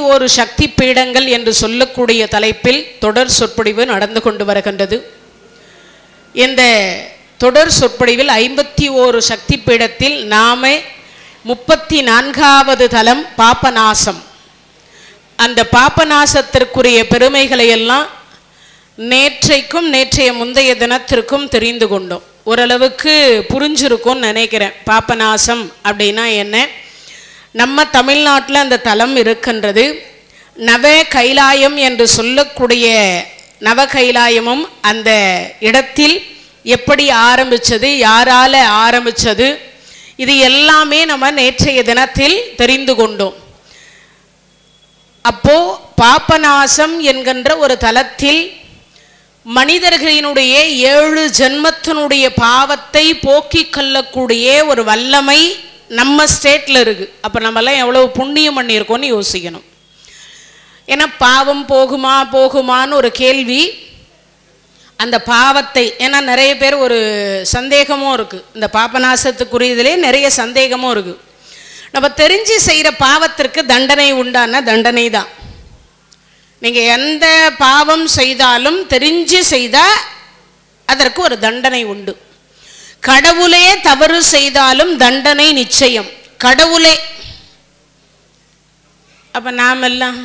51 சக்தி பீடங்கள் என்று சொல்லக்கூடிய தலைப்பில் தொடர் சொற்பொழிவு நடந்து கொண்டு வருகின்றது. இந்த தொடர் சொற்பொழிவில் 51 சக்தி பீடத்தில் நாம 34வது தலம் பாபநாசம். அந்த பாபநாசத்திற்குரிய பெருமைகளை எல்லாம் நேற்றைக்கும் நேற்றைய முந்தைய தினத்திற்கும் தெரிந்து கொண்டோம். ஓரளவுக்கு புரிஞ்சிருக்கும்னு நினைக்கிறேன். பாபநாசம் அப்படின்னா என்ன? நம்ம தமிழ்நாட்டில் அந்த தலம் இருக்கின்றது. நவ கைலாயம் என்று சொல்லக்கூடிய நவ கைலாயமும் அந்த இடத்தில் எப்படி ஆரம்பித்தது, யாரால ஆரம்பித்தது, இது எல்லாமே நம்ம நேற்றைய தினத்தில் தெரிந்து கொண்டோம். அப்போ பாபநாசம் என்கின்ற ஒரு தலத்தில் மனிதர்களினுடைய 7 ஜென்மத்தினுடைய பாவத்தை போக்கிக் கொள்ளக்கூடிய ஒரு வல்லமை நம்ம ஸ்டேட்டில் இருக்குது. அப்போ நம்மெல்லாம் எவ்வளவு புண்ணியம் பண்ணியிருக்கோன்னு யோசிக்கணும். ஏன்னா பாவம் போகுமான்னு ஒரு கேள்வி. அந்த பாவத்தை, ஏன்னா நிறைய பேர் ஒரு சந்தேகமும் இருக்குது. இந்த பாபநாசத்துக்குரியதிலே நிறைய சந்தேகமும் இருக்குது. நம்ம தெரிஞ்சு செய்கிற பாவத்திற்கு தண்டனை உண்டான தண்டனை தான். நீங்கள் எந்த பாவம் செய்தாலும் தெரிஞ்சு செய்தால் அதற்கு ஒரு தண்டனை உண்டு. கடவுளே தவறு செய்தாலும் தண்டனை நிச்சயம். கடவுளே. அப்ப நாமெல்லாம்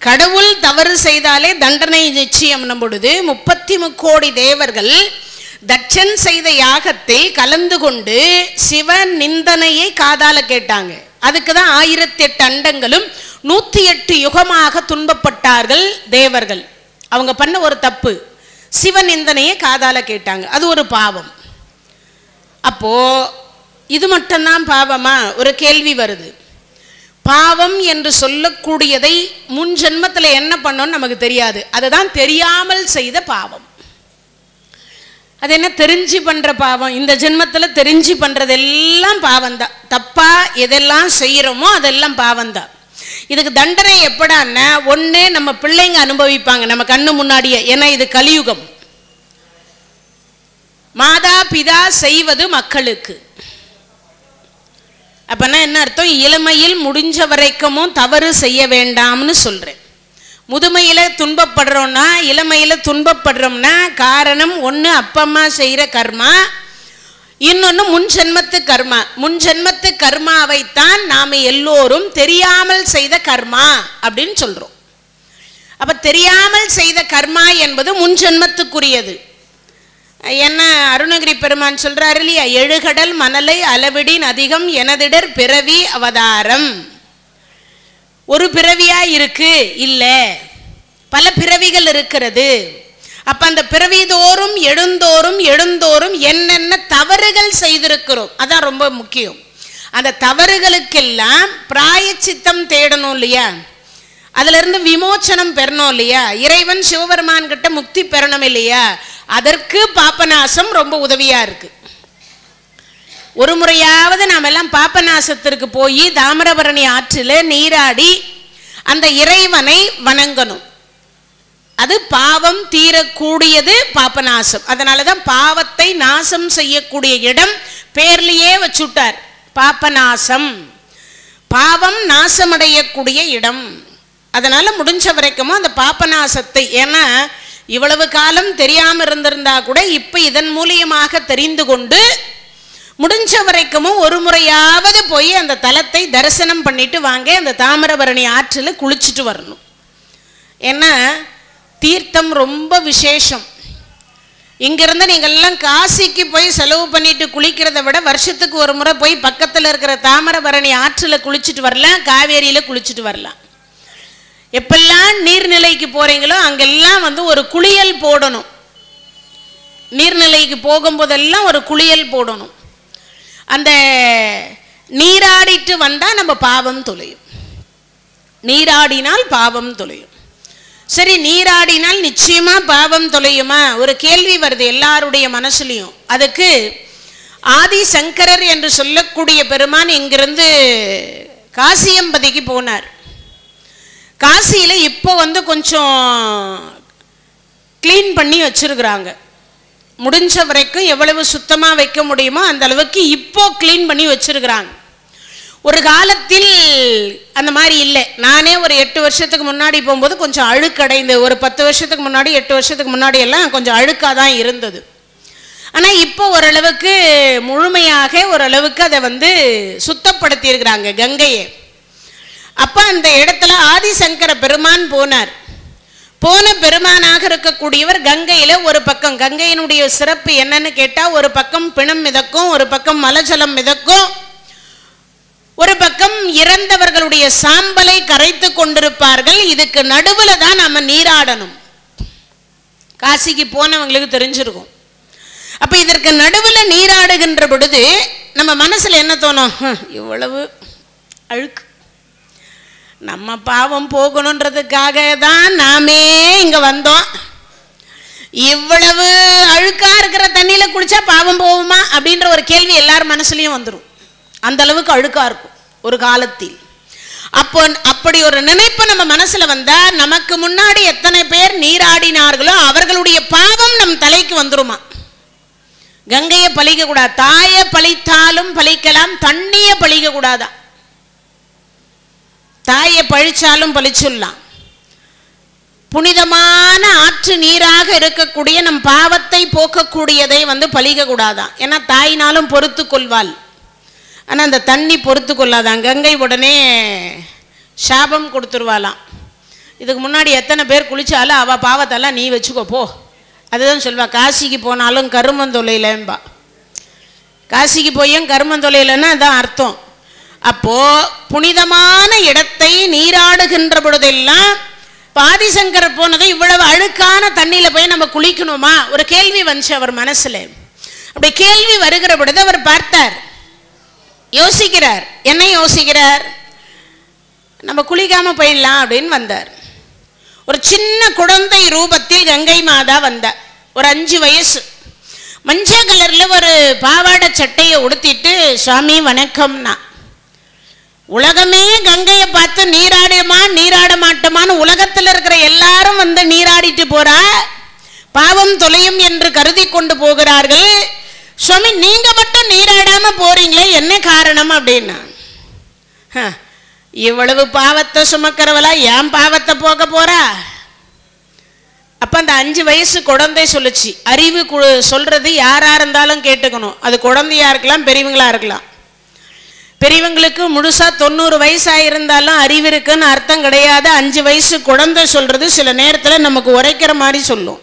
கடவுள் தவறு செய்தாலே தண்டனை நிச்சயம் பொழுது 33 கோடி தேவர்கள் தட்சன் செய்த யாகத்தில் கலந்து கொண்டு சிவன் நிந்தனையை காதால கேட்டாங்க. அதுக்கு தான் 1008 அண்டங்களும் 108 யுகமாக துன்பப்பட்டார்கள் தேவர்கள். அவங்க பண்ண ஒரு தப்பு, சிவநிந்தனையை காதால கேட்டாங்க. அது ஒரு பாவம். அப்போ இது மட்டும்தான் பாவமா? ஒரு கேள்வி வருது. பாவம் என்று சொல்லக்கூடியதை முன் ஜென்மத்தில் என்ன பண்ணோன்னு நமக்கு தெரியாது. அதுதான் தெரியாமல் செய்த பாவம். அது என்ன? தெரிஞ்சு பண்ற பாவம். இந்த ஜென்மத்தில் தெரிஞ்சு பண்றதெல்லாம் பாவம்தான். தப்பா எதெல்லாம் செய்யறோமோ அதெல்லாம் பாவம்தான். இதுக்கு தண்டனை எப்படான்னா, ஒண்ணு நம்ம பிள்ளைங்க அனுபவிப்பாங்க நம்ம கண்ணு முன்னாடியே. ஏன்னா இது கலியுகம். மாதா பிதா செய்வது மக்களுக்கு. அப்பனா என்ன அர்த்தம்? இளமையில் முடிஞ்ச வரைக்கும் தவறு செய்ய வேண்டாம்னு சொல்றேன். முதுமையில துன்பப்படுறோம்னா, இளமையில துன்பப்படுறோம்னா காரணம் ஒன்று அப்பா அம்மா செய்கிற கர்மா, இன்னொன்று முன் ஜென்மத்து கர்மா. முன் ஜென்மத்து கர்மாவைத்தான் நாம் எல்லோரும் தெரியாமல் செய்த கர்மா அப்படின்னு சொல்றோம். அப்ப தெரியாமல் செய்த கர்மா என்பது முன் ஜென்மத்துக்குரியது. என்ன அருணகிரி பெருமான் சொல்றாரு இல்லையா? 7 கடல் மணலை அளவிடின் அதிகம் எனதிடர் பிறவி அவதாரம். ஒரு பிறவியா இருக்கு இல்ல, பல பிறவிகள் இருக்கிறது. அப்ப அந்த பிறவி தோறும் எழுந்தோறும் என்னென்ன தவறுகள் செய்திருக்கிறோம், அதான் ரொம்ப முக்கியம். அந்த தவறுகளுக்கெல்லாம் பிராயச்சித்தம் தேடணும் இல்லையா? அதுல இருந்து விமோச்சனம் பெறணும் இல்லையா? இறைவன் சிவபெருமான் கிட்ட முக்தி பெறணும் இல்லையா? அதற்கு பாபநாசம் ரொம்ப உதவியா இருக்கு. ஒரு முறையாவது நாம் எல்லாம் பாபநாசத்திற்கு போய் தாமிரபரணி ஆற்றில் நீராடி அந்த இறைவனை வணங்கணும். அது பாவம் தீரக்கூடியது பாபநாசம். அதனாலதான் பாவத்தை நாசம் செய்யக்கூடிய இடம் பேர்லயே வச்சுட்டார், பாபநாசம். பாவம் நாசமடையக்கூடிய இடம். அதனால முடிஞ்ச வரைக்கும் அந்த பாபநாசத்தை, ஏன்னா இவ்வளவு காலம் தெரியாம இருந்திருந்தா கூட இப்ப இதன் மூலியமாக தெரிந்து கொண்டு முடிஞ்ச வரைக்கும் ஒரு முறையாவது போய் அந்த தலத்தை தரிசனம் பண்ணிட்டு வாங்க. அந்த தாமிரபரணி ஆற்றில் குளிச்சுட்டு வரணும். ஏன்னா தீர்த்தம் ரொம்ப விசேஷம். இங்கிருந்து நீங்கள்லாம் காசிக்கு போய் செலவு பண்ணிட்டு குளிக்கிறத விட வருஷத்துக்கு ஒரு முறை போய் பக்கத்தில் இருக்கிற தாமிரபரணி ஆற்றில் குளிச்சுட்டு வரலாம், காவேரியில் குளிச்சுட்டு வரலாம். எப்பெல்லாம் நீர்நிலைக்கு போறீங்களோ அங்கெல்லாம் ஒரு குளியல் போடணும். நீர்நிலைக்கு போகும்போதெல்லாம் ஒரு குளியல் போடணும். அந்த நீராடிட்டு வந்தா நம்ம பாவம் தொலையும். நீராடினால் பாவம் தொலையும். சரி, நீராடினால் நிச்சயமா பாவம் தொலையுமா? ஒரு கேள்வி வருது எல்லாருடைய மனசுலையும். அதுக்கு ஆதி சங்கரர் என்று சொல்லக்கூடிய பெருமான் இங்கிருந்து காசியம்பதிக்கு போனார். காசியில இப்போ கொஞ்சம் கிளீன் பண்ணி வச்சிருக்கிறாங்க. முடிஞ்ச வரைக்கும் எவ்வளவு சுத்தமாக வைக்க முடியுமோ அந்த அளவுக்கு இப்போ கிளீன் பண்ணி வச்சிருக்கிறாங்க. ஒரு காலத்தில் அந்த மாதிரி இல்லை. நானே ஒரு 8 வருஷத்துக்கு முன்னாடி போகும்போது கொஞ்சம் அழுக்கடைந்து, ஒரு 10 வருஷத்துக்கு முன்னாடி 8 வருஷத்துக்கு முன்னாடி எல்லாம் கொஞ்சம் அழுக்காக தான் இருந்தது. ஆனால் இப்போ ஓரளவுக்கு முழுமையாக ஓரளவுக்கு அதை சுத்தப்படுத்தி இருக்கிறாங்க கங்கையை. அப்போ அந்த இடத்துல ஆதிசங்கர பெருமான் போனார். போன பெருமானாக இருக்கக்கூடியவர் கங்கையில் ஒரு பக்கம், கங்கையினுடைய சிறப்பு என்னன்னு கேட்டால், ஒரு பக்கம் பிணம் மிதக்கும், ஒரு பக்கம் மலஜலம் மிதக்கும், ஒரு பக்கம் இறந்தவர்களுடைய சாம்பலை கரைத்து கொண்டிருப்பார்கள். இதுக்கு நடுவில் தான் நம்ம நீராடணும். காசிக்கு போனவங்களுக்கு தெரிஞ்சிருக்கும். அப்போ இதற்கு நடுவில் நீராடுகின்ற பொழுது நம்ம மனசில் என்ன தோணும்? இவ்வளவு அழுக்கு, நம்ம பாவம் போகணுன்றதுக்காக தான் நாமே இங்கே வந்தோம். இவ்வளவு அழுக்கா இருக்கிற தண்ணியில் குளிச்சா பாவம் போகுமா அப்படின்ற ஒரு கேள்வி எல்லார் மனசுலையும் வந்துடும். அந்த அளவுக்கு அழுக்கா இருக்கும் ஒரு காலத்தில். அப்போ அப்படி ஒரு நினைப்பு நம்ம மனசுல வந்தா, நமக்கு முன்னாடி எத்தனை பேர் நீராடினார்களோ அவர்களுடைய பாவம் நம் தலைக்கு வந்துருமா. கங்கையை பழிக்க கூடாது. தாயை பழித்தாலும் பழிக்கலாம், தண்ணியை பழிக்க கூடாதா. தாயை பழிச்சாலும் பழிச்சுடலாம். புனிதமான ஆற்று நீராக இருக்கக்கூடிய நம் பாவத்தை போக்கக்கூடியதை பழிக்க கூடாதான். ஏன்னா தாயினாலும் பொறுத்து கொள்வாள், ஆனால் அந்த தண்ணி பொறுத்து கொள்ளாதான். கங்கை உடனே சாபம் கொடுத்துருவாளாம். இதுக்கு முன்னாடி எத்தனை பேர் குளிச்சாலும் அவள் பாவத்தெல்லாம் நீ வச்சுக்கோ போ, அதுதான் சொல்வா. காசிக்கு போனாலும் கருமந்தொலையிலம்பா. காசிக்கு போயும் கருமந்தொலையிலன்னா அதான் அர்த்தம். அப்போ புனிதமான இடத்தை நீராடுகின்ற பொழுதெல்லாம் ஆதிசங்கர் போனதை இவ்வளவு அழுக்கான தண்ணியில் போய் நம்ம குளிக்கணுமா ஒரு கேள்வி வந்துச்சு அவர் மனசுல. அப்படி கேள்வி வருகிற பொழுது அவர் பார்த்தார், யோசிக்கிறார். என்ன யோசிக்கிறார்? நம்ம குளிக்காம போயிடலாம் அப்படின்னு வந்தார். ஒரு சின்ன குழந்தை ரூபத்தில் கங்கை மாதா வந்தார். ஒரு 5 வயசு, மஞ்சள் கலர்ல ஒரு பாவாடை சட்டையை உடுத்திட்டு, சுவாமி வணக்கம்னா. உலகமே கங்கையை பார்த்து நீராடுமா நீராட மாட்டோமான்னு உலகத்தில் இருக்கிற எல்லாரும் நீராடிட்டு போறா, பாவம் தொலையும் என்று கருதி கொண்டு போகிறார்கள். சுவாமி நீங்க மட்டும் நீராடாம போறீங்களே, என்ன காரணம் அப்படின்னா, இவ்வளவு பாவத்தை சுமக்கிறவளா என் பாவத்தை போக போறா. அப்ப அந்த 5 வயசு குழந்தை சொல்லுச்சு. அறிவு சொல்றது யாரா இருந்தாலும் கேட்டுக்கணும். அது குழந்தையா இருக்கலாம், பெரியவங்களா இருக்கலாம். பெரியவங்களுக்கு முழுசா 90 வயசாயிருந்தாலும் அறிவு இருக்குன்னு அர்த்தம் கிடையாது. 5 வயசு குழந்தை சொல்றது சில நேரத்தில் நமக்கு உரைக்கிற மாதிரி சொல்லும்.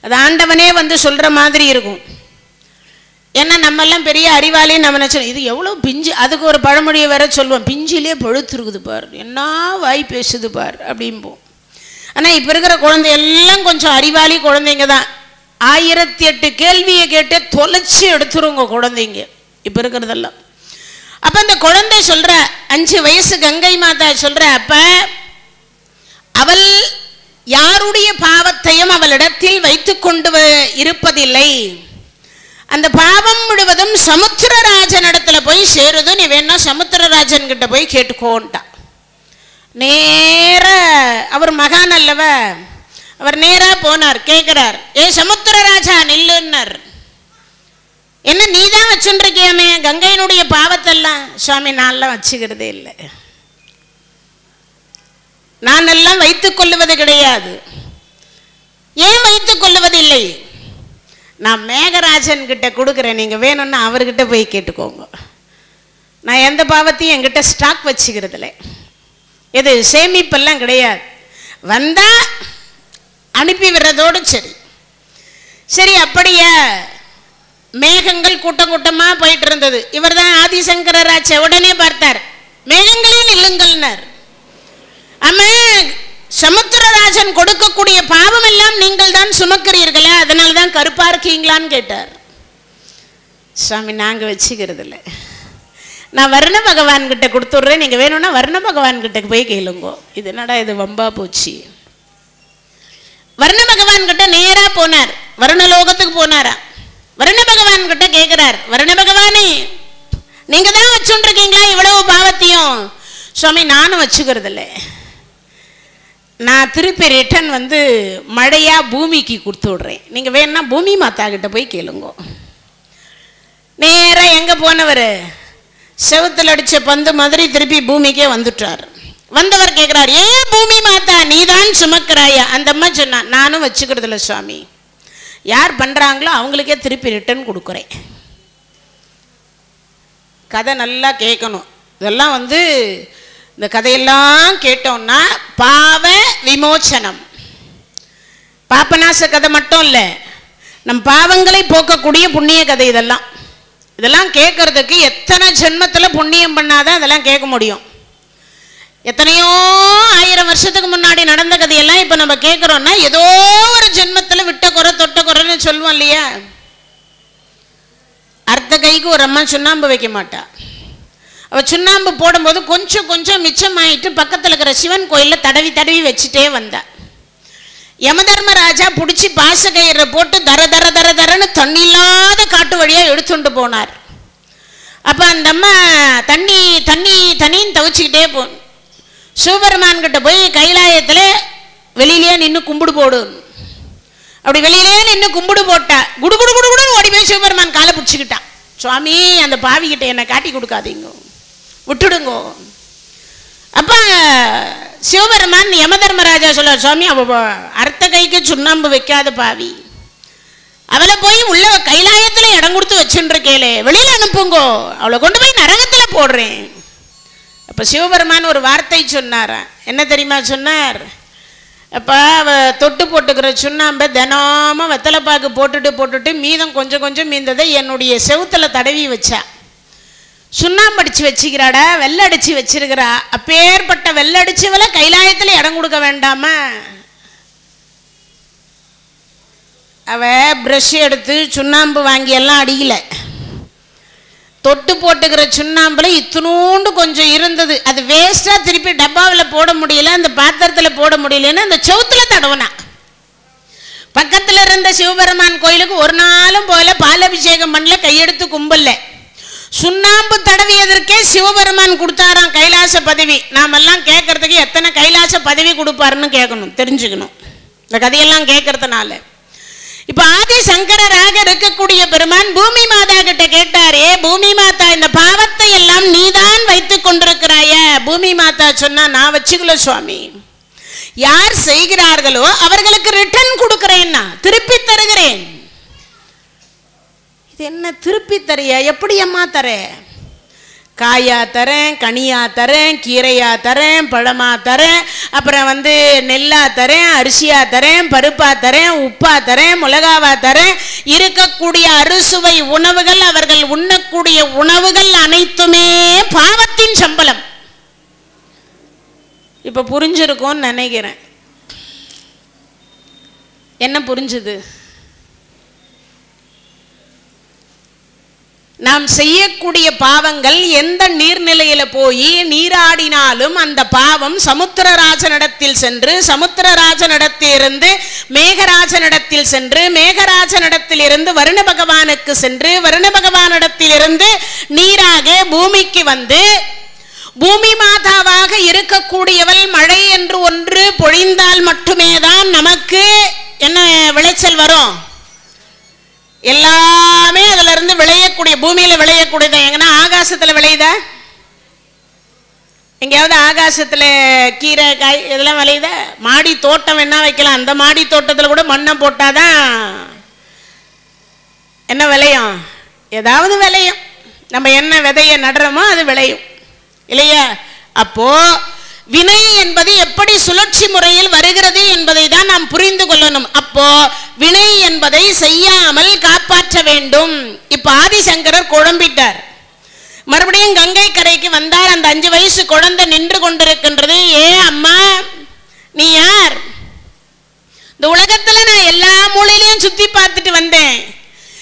அது ஆண்டவனே சொல்ற மாதிரி இருக்கும். ஏன்னா நம்ம எல்லாம் பெரிய அறிவாளின்னு நம்ம நினைச்சோம். இது எவ்வளோ பிஞ்சு. அதுக்கு ஒரு பழமொழியை வேற சொல்லுவோம், பிஞ்சிலே பழுத்துருக்குது பார், என்ன வாய் பேசுது பார் அப்படிம்போம். ஆனால் இப்போ இருக்கிற குழந்தை எல்லாம் கொஞ்சம் அறிவாளி குழந்தைங்க தான். 1008 கேள்வியை கேட்டு தொலைச்சி எடுத்துருங்க குழந்தைங்க இப்போ இருக்கிறதெல்லாம். அப்போ அந்த குழந்தை சொல்ற, 5 வயசு கங்கை மாதா சொல்ற, அப்ப அவள் யாருடைய பாவத்தையும் அவளிடத்தில் வைத்து கொண்டு இருப்பதில்லை. அந்த பாவம் முழுவதும் சமுத்திரராஜன் இடத்துல போய் சேருது. நீ வேணா சமுத்திரராஜன் கிட்ட போய் கேட்டுக்கோன்ட்டா. நேர அவர் மகான் அல்லவ, அவர் நேரா போனார். கேட்கிறார், ஏ சமுத்திரராஜா நில்லுன்னார். என்ன நீ தான் வச்சுருக்கியாமே கங்கையினுடைய பாவத்தெல்லாம்? சுவாமி நான்லாம் வச்சுக்கிறதே இல்லை, நான் எல்லாம் வைத்துக் கொள்ளுவது கிடையாது. ஏன் வைத்துக் கொள்ளுவதில்லை? நான் மேகராஜன் கிட்ட கொடுக்குறேன், நீங்க வேணும்னா அவர்கிட்ட போய் கேட்டுக்கோங்க. நான் எந்த பாவத்தையும் என்கிட்ட ஸ்டாக் வச்சுக்கிறது இல்லை, எது சேமிப்பெல்லாம் கிடையாது. வந்தா அனுப்பி விடுறதோடு சரி. சரி அப்படியா? மேகங்கள் கூட்டம் கூட்டமா போயிட்டு இருந்தது. இவர் தான் ஆதிசங்கரராஜ உடனே பார்த்தார், மேகங்களில் இல்லுங்கள்னார். ஆமா, சமுத்திரராஜன் கொடுக்கக்கூடிய பாவம் எல்லாம் நீங்கள் தான் சுமக்கிறீர்களே, அதனால தான் கருப்பா இருக்கீங்களான்னு கேட்டார். சுவாமி நாங்க வச்சுக்கிறது இல்லை, நான் வர்ண பகவான் கிட்ட கொடுத்துட்றேன், நீங்க வேணும்னா வர்ண பகவான் கிட்ட போய் கேளுங்கோ. இது என்னடா இது வம்பா போச்சு. வர்ண பகவான் கிட்ட நேரா போனார், வருணலோகத்துக்கு போனாரா. வர்ண பகவான் கிட்ட கேட்கிறார், வர்ண பகவானே நீங்க தான் வச்சுருக்கீங்களா இவ்வளவு பாவத்தையும்? சுவாமி நானும் வச்சுக்கிறது இல்லை, நான் திருப்பி ரிட்டன் மழையா பூமிக்கு கொடுத்து விடுறேன், நீங்க வேணும்னா பூமி மாதா கிட்ட போய் கேளுங்க. நேரா எங்க போனவர்? செவுத்தில் அடித்த பந்து மாதிரி திருப்பி பூமிக்கே வந்துட்டார். வந்தவர் கேட்குறார், ஏன் பூமி மாதா நீதான் சுமக்கிறாயா? அந்த அம்மா சொன்னா, நானும் வச்சுக்கிறது இல்லை சுவாமி, யார் பண்ணுறாங்களோ அவங்களுக்கே திருப்பி ரிட்டர்ன் கொடுக்குறேன். கதை நல்லா கேட்கணும். இதெல்லாம் இந்த கதையெல்லாம் கேட்டோம்னா பாவ விமோச்சனம், பாப்பநாச கதை மட்டும் இல்லை, நம் பாவங்களை போக்கக்கூடிய புண்ணிய கதை. இதெல்லாம் கேட்கறதுக்கு எத்தனை ஜென்மத்தில் புண்ணியம் பண்ணாதான் இதெல்லாம் கேட்க முடியும். எத்தனையோ 1000 வருஷத்துக்கு முன்னாடி நடந்த கதையெல்லாம் இப்போ நம்ம கேட்குறோன்னா ஏதோ ஒரு ஜென்மத்தில் விட்ட குறை தொட்ட குறைன்னு சொல்லுவோம் இல்லையா? அர்த்த கைக்கு ஒரு அம்மா சுண்ணாம்பு வைக்க மாட்டா. அவள் சுண்ணாம்பு போடும்போது கொஞ்சம் கொஞ்சம் மிச்சமாயிட்டு பக்கத்தில் இருக்கிற சிவன் கோயிலில் தடவி தடவி வச்சுட்டே வந்தா. யமதர்மராஜா பிடிச்சி பாசக்கயிறை போட்டு தர தர தர தரன்னு தண்ணி இல்லாத காட்டு வழியாக எடுத்துட்டு போனார். அப்போ அந்த அம்மா தண்ணி தண்ணி தண்ணின்னு தவிச்சுக்கிட்டே போகணும். சிவபெருமான் கிட்ட போய் கைலாயத்தில் வெளியிலேயே நின்று கும்பிடு போடு. அப்படி வெளியிலே நின்று கும்பிடு போட்டா குடு குடு குடு குடுன்னு ஓடி போய் சிவபெருமான் காலை பிடிச்சிக்கிட்டான். சுவாமி, அந்த பாவிக்கிட்ட என்னை காட்டி கொடுக்காதீங்க, விட்டுடுங்கோ. அப்போ சிவபெருமான் யமதர்மராஜா சொல்ல, சுவாமி அவ அர்த்த கைக்கு சுண்ணாம்பு வைக்காத பாவி, அவளை போய் உள்ள கைலாயத்தில் இடம் கொடுத்து வச்சுருக்கேளே, வெளியில் அனுப்புங்கோ, அவளை கொண்டு போய் நரகத்தில் போடுறேன். அப்போ சிவபெருமான் ஒரு வார்த்தை சொன்னாரா, என்ன தெரியுமா சொன்னார்? அப்போ அவள் தொட்டு போட்டுக்கிற சுண்ணாம்பை தினமும் வெத்தலைப்பாக்கு போட்டுட்டு மீதம் கொஞ்சம் கொஞ்சம் மீந்ததை என்னுடைய செவுத்தில் தடவி வச்சா. சுண்ணாம்பு அடித்து வச்சுக்கிறாடா, வெள்ளை அடித்து வச்சிருக்கிறா. அப்பேற்பட்ட வெள்ளை அடிச்சவளை கைலாயத்தில் இடம் கொடுக்க வேண்டாமா? அவள் ப்ரஷ் எடுத்து சுண்ணாம்பு வாங்கி எல்லாம் அடிக்கலை. தொட்டு போட்டுக்கிற சுண்ணாம்பில் இத்தினூண்டு கொஞ்சம் இருந்தது, அது வேஸ்ட்டாக திருப்பி டப்பாவில் போட முடியல, அந்த பாத்திரத்தில் போட முடியலன்னு அந்த செவுத்தில் தடவுனா. பக்கத்தில் இருந்த சிவபெருமான் கோயிலுக்கு ஒரு நாளும் போல பாலபிஷேகம் பண்ணல, கையெடுத்து கும்பல. சுண்ணாம்பு தடவியதற்கே சிவபெருமான் கொடுத்தாராம் கைலாச பதவி. நாமெல்லாம் கேட்கறதுக்கு எத்தனை கைலாச பதவி கொடுப்பாருன்னு கேட்கணும், தெரிஞ்சுக்கணும் இந்த கதையெல்லாம் கேட்கறதுனால. இப்ப ஆதி சங்கரராக இருக்கக்கூடிய பெருமான் பூமி மாதா கிட்ட கேட்டாரே, பூமி மாதா இந்த பாவத்தை எல்லாம் நீதான் வைத்துக் கொண்டிருக்கிறாய? பூமி மாதா சொன்னா, நான் வச்சுக்கல சுவாமி, யார் செய்கிறார்களோ அவர்களுக்கு ரிட்டர்ன் கொடுக்கிறேன்னா, திருப்பி தருகிறேன். இது என்ன திருப்பி தரைய? எப்படி அம்மா தர? காயா தரேன், கனியா தரேன், கீரையா தரேன், பழமா தரேன், அப்புறம் நெல்லா தரேன், அரிசியா தரேன், பருப்பா தரேன், உப்பா தரேன், மிளகாவா தரேன். இருக்கக்கூடிய அறுசுவை உணவுகள், அவர்கள் உண்ணக்கூடிய உணவுகள் அனைத்துமே பாவத்தின் சம்பளம். இப்ப புரிஞ்சிருக்கும்னு நினைக்கிறேன். என்ன புரிஞ்சுது? நாம் செய்யக்கூடிய பாவங்கள் எந்த நீர்நிலையில போய் நீராடினாலும் அந்த பாவம் சமுத்திரராஜனிடத்தில் சென்று, சமுத்திரராஜனிடத்திலிருந்து மேகராஜனிடத்தில் சென்று, மேகராஜனிடத்தில் இருந்து வருண பகவானுக்கு சென்று, வருண பகவானிடத்திலிருந்து நீராக பூமிக்கு வந்து, பூமி மாதாவாக இருக்கக்கூடியவள் மழை என்று ஒன்று பொழிந்தால் மட்டுமே தான் நமக்கு என்ன விளைச்சல் வரும். எல்லாமே அதுல இருந்து விளையக்கூடிய, பூமியில விளையக்கூடியது எங்கன்னா ஆகாசத்துல விளையுதா? எங்கேயாவது ஆகாசத்துல கீரை காய் இதெல்லாம் விளையுதா? மாடி தோட்டம் என்ன வைக்கலாம், அந்த மாடி தோட்டத்தில் கூட மண்ணை போட்டாதான் என்ன விளையும், ஏதாவது விளையும். நம்ம என்ன விதையை நடுறோமோ அது விளையும் இல்லையா? அப்போ வினை என்பது எப்படி சுழற்சி முறையில் வருகிறது என்பதை தான் நாம் புரிந்து கொள்ளணும். அப்போ வினை என்பதை செய்யாமல் காப்பாற்ற வேண்டும். இப்ப ஆதிசங்கரர் குழம்பிட்டார். மறுபடியும் கங்கை கரைக்கு வந்தார். அந்த 5 வயசு குழந்தை நின்று கொண்டிருக்கின்றது. ஏ அம்மா, நீ யார்? இந்த உலகத்துல நான் எல்லா மூலையிலையும் சுத்தி பார்த்துட்டு வந்தேன்.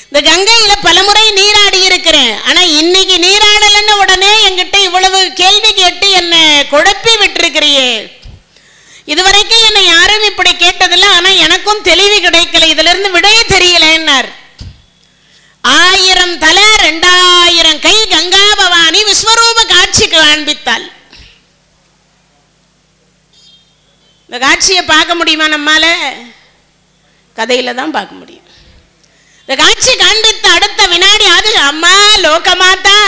இந்த கங்கையில பலமுறை நீராடி இருக்கிறேன். ஆனா இன்னைக்கு நீராடலன்னு உடனே என்கிட்ட இவ்வளவு கேள்வி கேட்டு என்னை குழப்பி விட்டுருக்கிறியே. இதுவரைக்கும் என்னை யாரும் இப்படி கேட்டதில்லை. ஆனா எனக்கும் தெளிவு கிடைக்கல, இதுல இருந்து விடைய தெரியலன்னார். 1000 தலை 2000 கை கங்கா பவானி விஸ்வரூப காட்சி காண்பித்தாள். இந்த காட்சியை பார்க்க முடியுமா நம்மால? கதையில தான் பார்க்க முடியும். இந்த காட்சி காண்பித்த அடுத்த வினாடி அது, அம்மா லோகமாதா,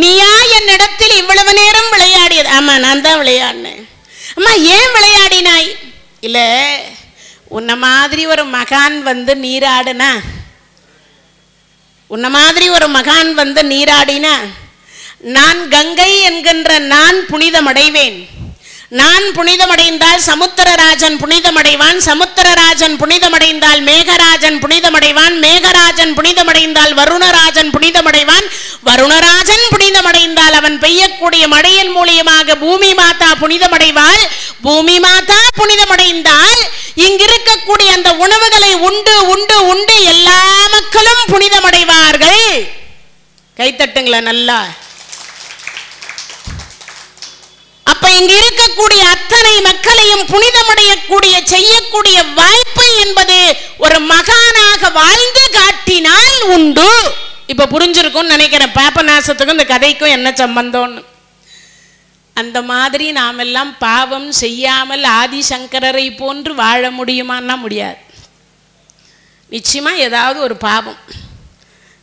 நீயா என்னிடத்தில் இவ்வளவு நேரம் விளையாடியது? ஆமா, நான் தான் விளையாடினேன். அம்மா, ஏன் விளையாடினாய்? இல்ல, உன்ன மாதிரி ஒரு மகான் வந்து நீராடுனா, உன்ன மாதிரி ஒரு மகான் வந்து நீராடினா நான் கங்கை என்கின்ற நான் புனிதமடைவேன். நான் புனிதமடைந்தால் சமுத்திரராஜன் புனிதமடைவான். சமுத்திரராஜன் புனிதமடைந்தால் மேகராஜன் புனிதமடைவான். மேகராஜன் புனிதமடைந்தால் வருணராஜன் புனிதமடைவான். வருணராஜன் புனிதமடைந்தால் அவன் பெய்யக்கூடிய மழையின் மூலியமாக பூமி மாதா புனிதமடைவாள். பூமி மாதா புனிதமடைந்தால் இங்கிருக்கக்கூடிய அந்த உணவுகளை உண்டு உண்டு உண்டு எல்லா மக்களும் புனிதமடைவார்கள். கைத்தட்டுங்களா நல்லா. அப்ப இங்க இருக்கக்கூடிய அத்தனை மக்களையும் புனிதமடையக்கூடிய செய்யக்கூடிய வாய்ப்பு என்பது ஒரு மகானாக வாழ்ந்து காட்டினால் உண்டு. இப்ப புரிஞ்சிருக்கும் நினைக்கிறேன் பாபநாசத்துக்கும் இந்த கதைக்கும் என்ன சம்பந்தம்னு. அந்த மாதிரி நாம் எல்லாம் பாவம் செய்யாமல் ஆதிசங்கரரை போன்று வாழ முடியுமான்னா முடியாது. நிச்சயமா ஏதாவது ஒரு பாவம்.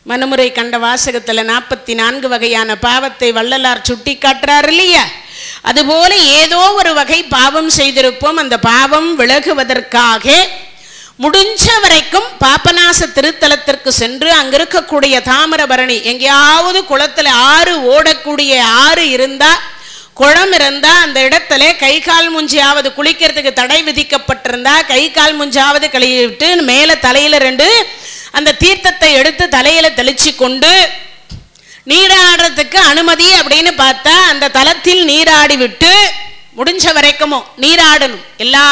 மனுமுறை கண்ட வாசகத்தில் 44 வகையான பாவத்தை வள்ளலார் சுட்டி காட்டுறார் இல்லையா? அதுபோல ஏதோ ஒரு வகை பாவம் செய்திருப்போம். அந்த பாவம் விலகுவதற்காக முடிஞ்ச வரைக்கும் பாபநாச திருத்தலத்திற்கு சென்று அங்க இருக்கக்கூடிய தாமிரபரணி, எங்கேயாவது குளத்துல ஆறு ஓடக்கூடிய ஆறு இருந்தா, குளம் இருந்தா அந்த இடத்துல கை கால் முஞ்சியாவது குளிக்கிறதுக்கு தடை விதிக்கப்பட்டிருந்தா கை கால் முஞ்சாவது கழுவிட்டு மேல தலையில 2 அந்த தீர்த்தத்தை எடுத்து தலையில தெளிச்சு கொண்டு நீராடுறதுக்கு அனுமதி அப்படின்னு பார்த்தா அந்த தலத்தில் நீராடி விட்டு முடிஞ்ச வரைக்கும் நீராடணும். எல்லா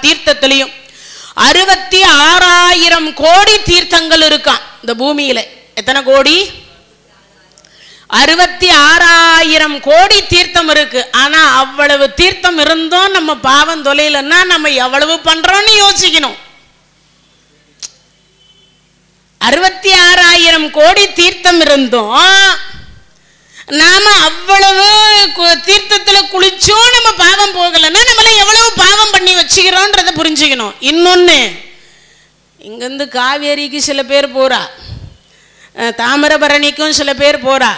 தீர்த்தத்திலையும் 66,000 கோடி தீர்த்தங்கள் இருக்கான் இந்த பூமியில. எத்தனை கோடி? 66,000 கோடி தீர்த்தம் இருக்கு. ஆனா அவ்வளவு தீர்த்தம் இருந்தும் நம்ம பாவம் தொலைலன்னா நம்ம எவ்வளவு பண்றோம்னு யோசிக்கணும். 66,000 கோடி தீர்த்தம் இருந்தும் நாம அவ்வளவு தீர்த்தத்துல குளிச்சோம் நம்ம பாவம் போகலன்னா நம்மள எவ்வளவு பாவம் பண்ணி வச்சுக்கிறோன்றத புரிஞ்சுக்கணும். இன்னொன்னு, இங்கிருந்து காவேரிக்கு சில பேர் போறா, தாமிரபரணிக்கும் சில பேர் போறா.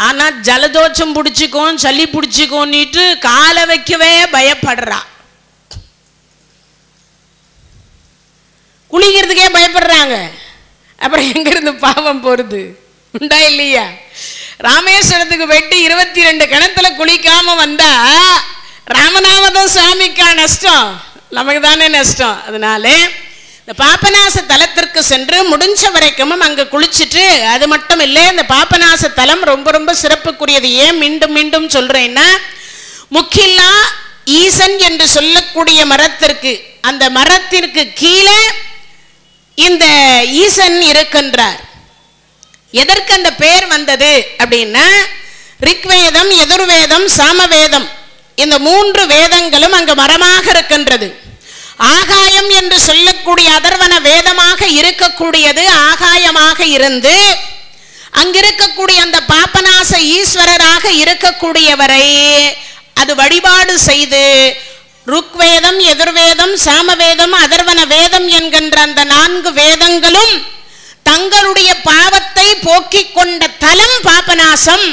ஆனா ஜலதோஷம் பிடிச்சிக்கும் சளி பிடிச்சிக்கோன்னிட்டு காலை வைக்கவே பயப்படுறா, குளிக்கிறதுக்கே பயப்படுறாங்க. அப்புறம் எங்க இருந்து பாவம் போறது? உண்டா இல்லையா? ராமேஸ்வரத்துக்கு வெட்டி 22 கிணத்துல குளிக்காம வந்தா ராமநாமதம் சாமிக்கா நஷ்டம், நமக்கு தானே நஷ்டம். அதனால இந்த பாபநாச தலத்திற்கு சென்று முடிஞ்ச வரைக்கும் அங்க குளிச்சுட்டு, அது மட்டும் இல்லை, இந்த பாபநாச தலம் ரொம்ப ரொம்ப சிறப்புக்குரியது. ஏன் மீண்டும் மீண்டும் சொல்றேன்னா, முக்கில்லா ஈசன் என்று சொல்லக்கூடிய மரத்திற்கு, அந்த மரத்திற்கு கீழே இந்த ஈசன் இருக்கின்றார். எதற்கு அந்த பெயர் வந்தது அப்படின்னா, ரிக்வேதம், எதிர்வேதம், சாமவேதம், இந்த 3 வேதங்களும் அங்கு மரமாக இருக்கின்றது. ஆகாயம் என்று சொல்லக்கூடிய அதர்வன வேதமாக இருக்கக்கூடியது ஆகாயமாக இருந்து அங்கிருக்கக்கூடிய அந்த பாபநாச ஈஸ்வரராக இருக்கக்கூடியவரை அது வழிபாடு செய்து ருக்வேதம், எதிர்வேதம், சாமவேதம், அதர்வன வேதம் என்கின்ற அந்த 4 வேதங்களும் தங்களுடைய பாவத்தை போக்கிக் கொண்ட தலம் பாபநாசம்.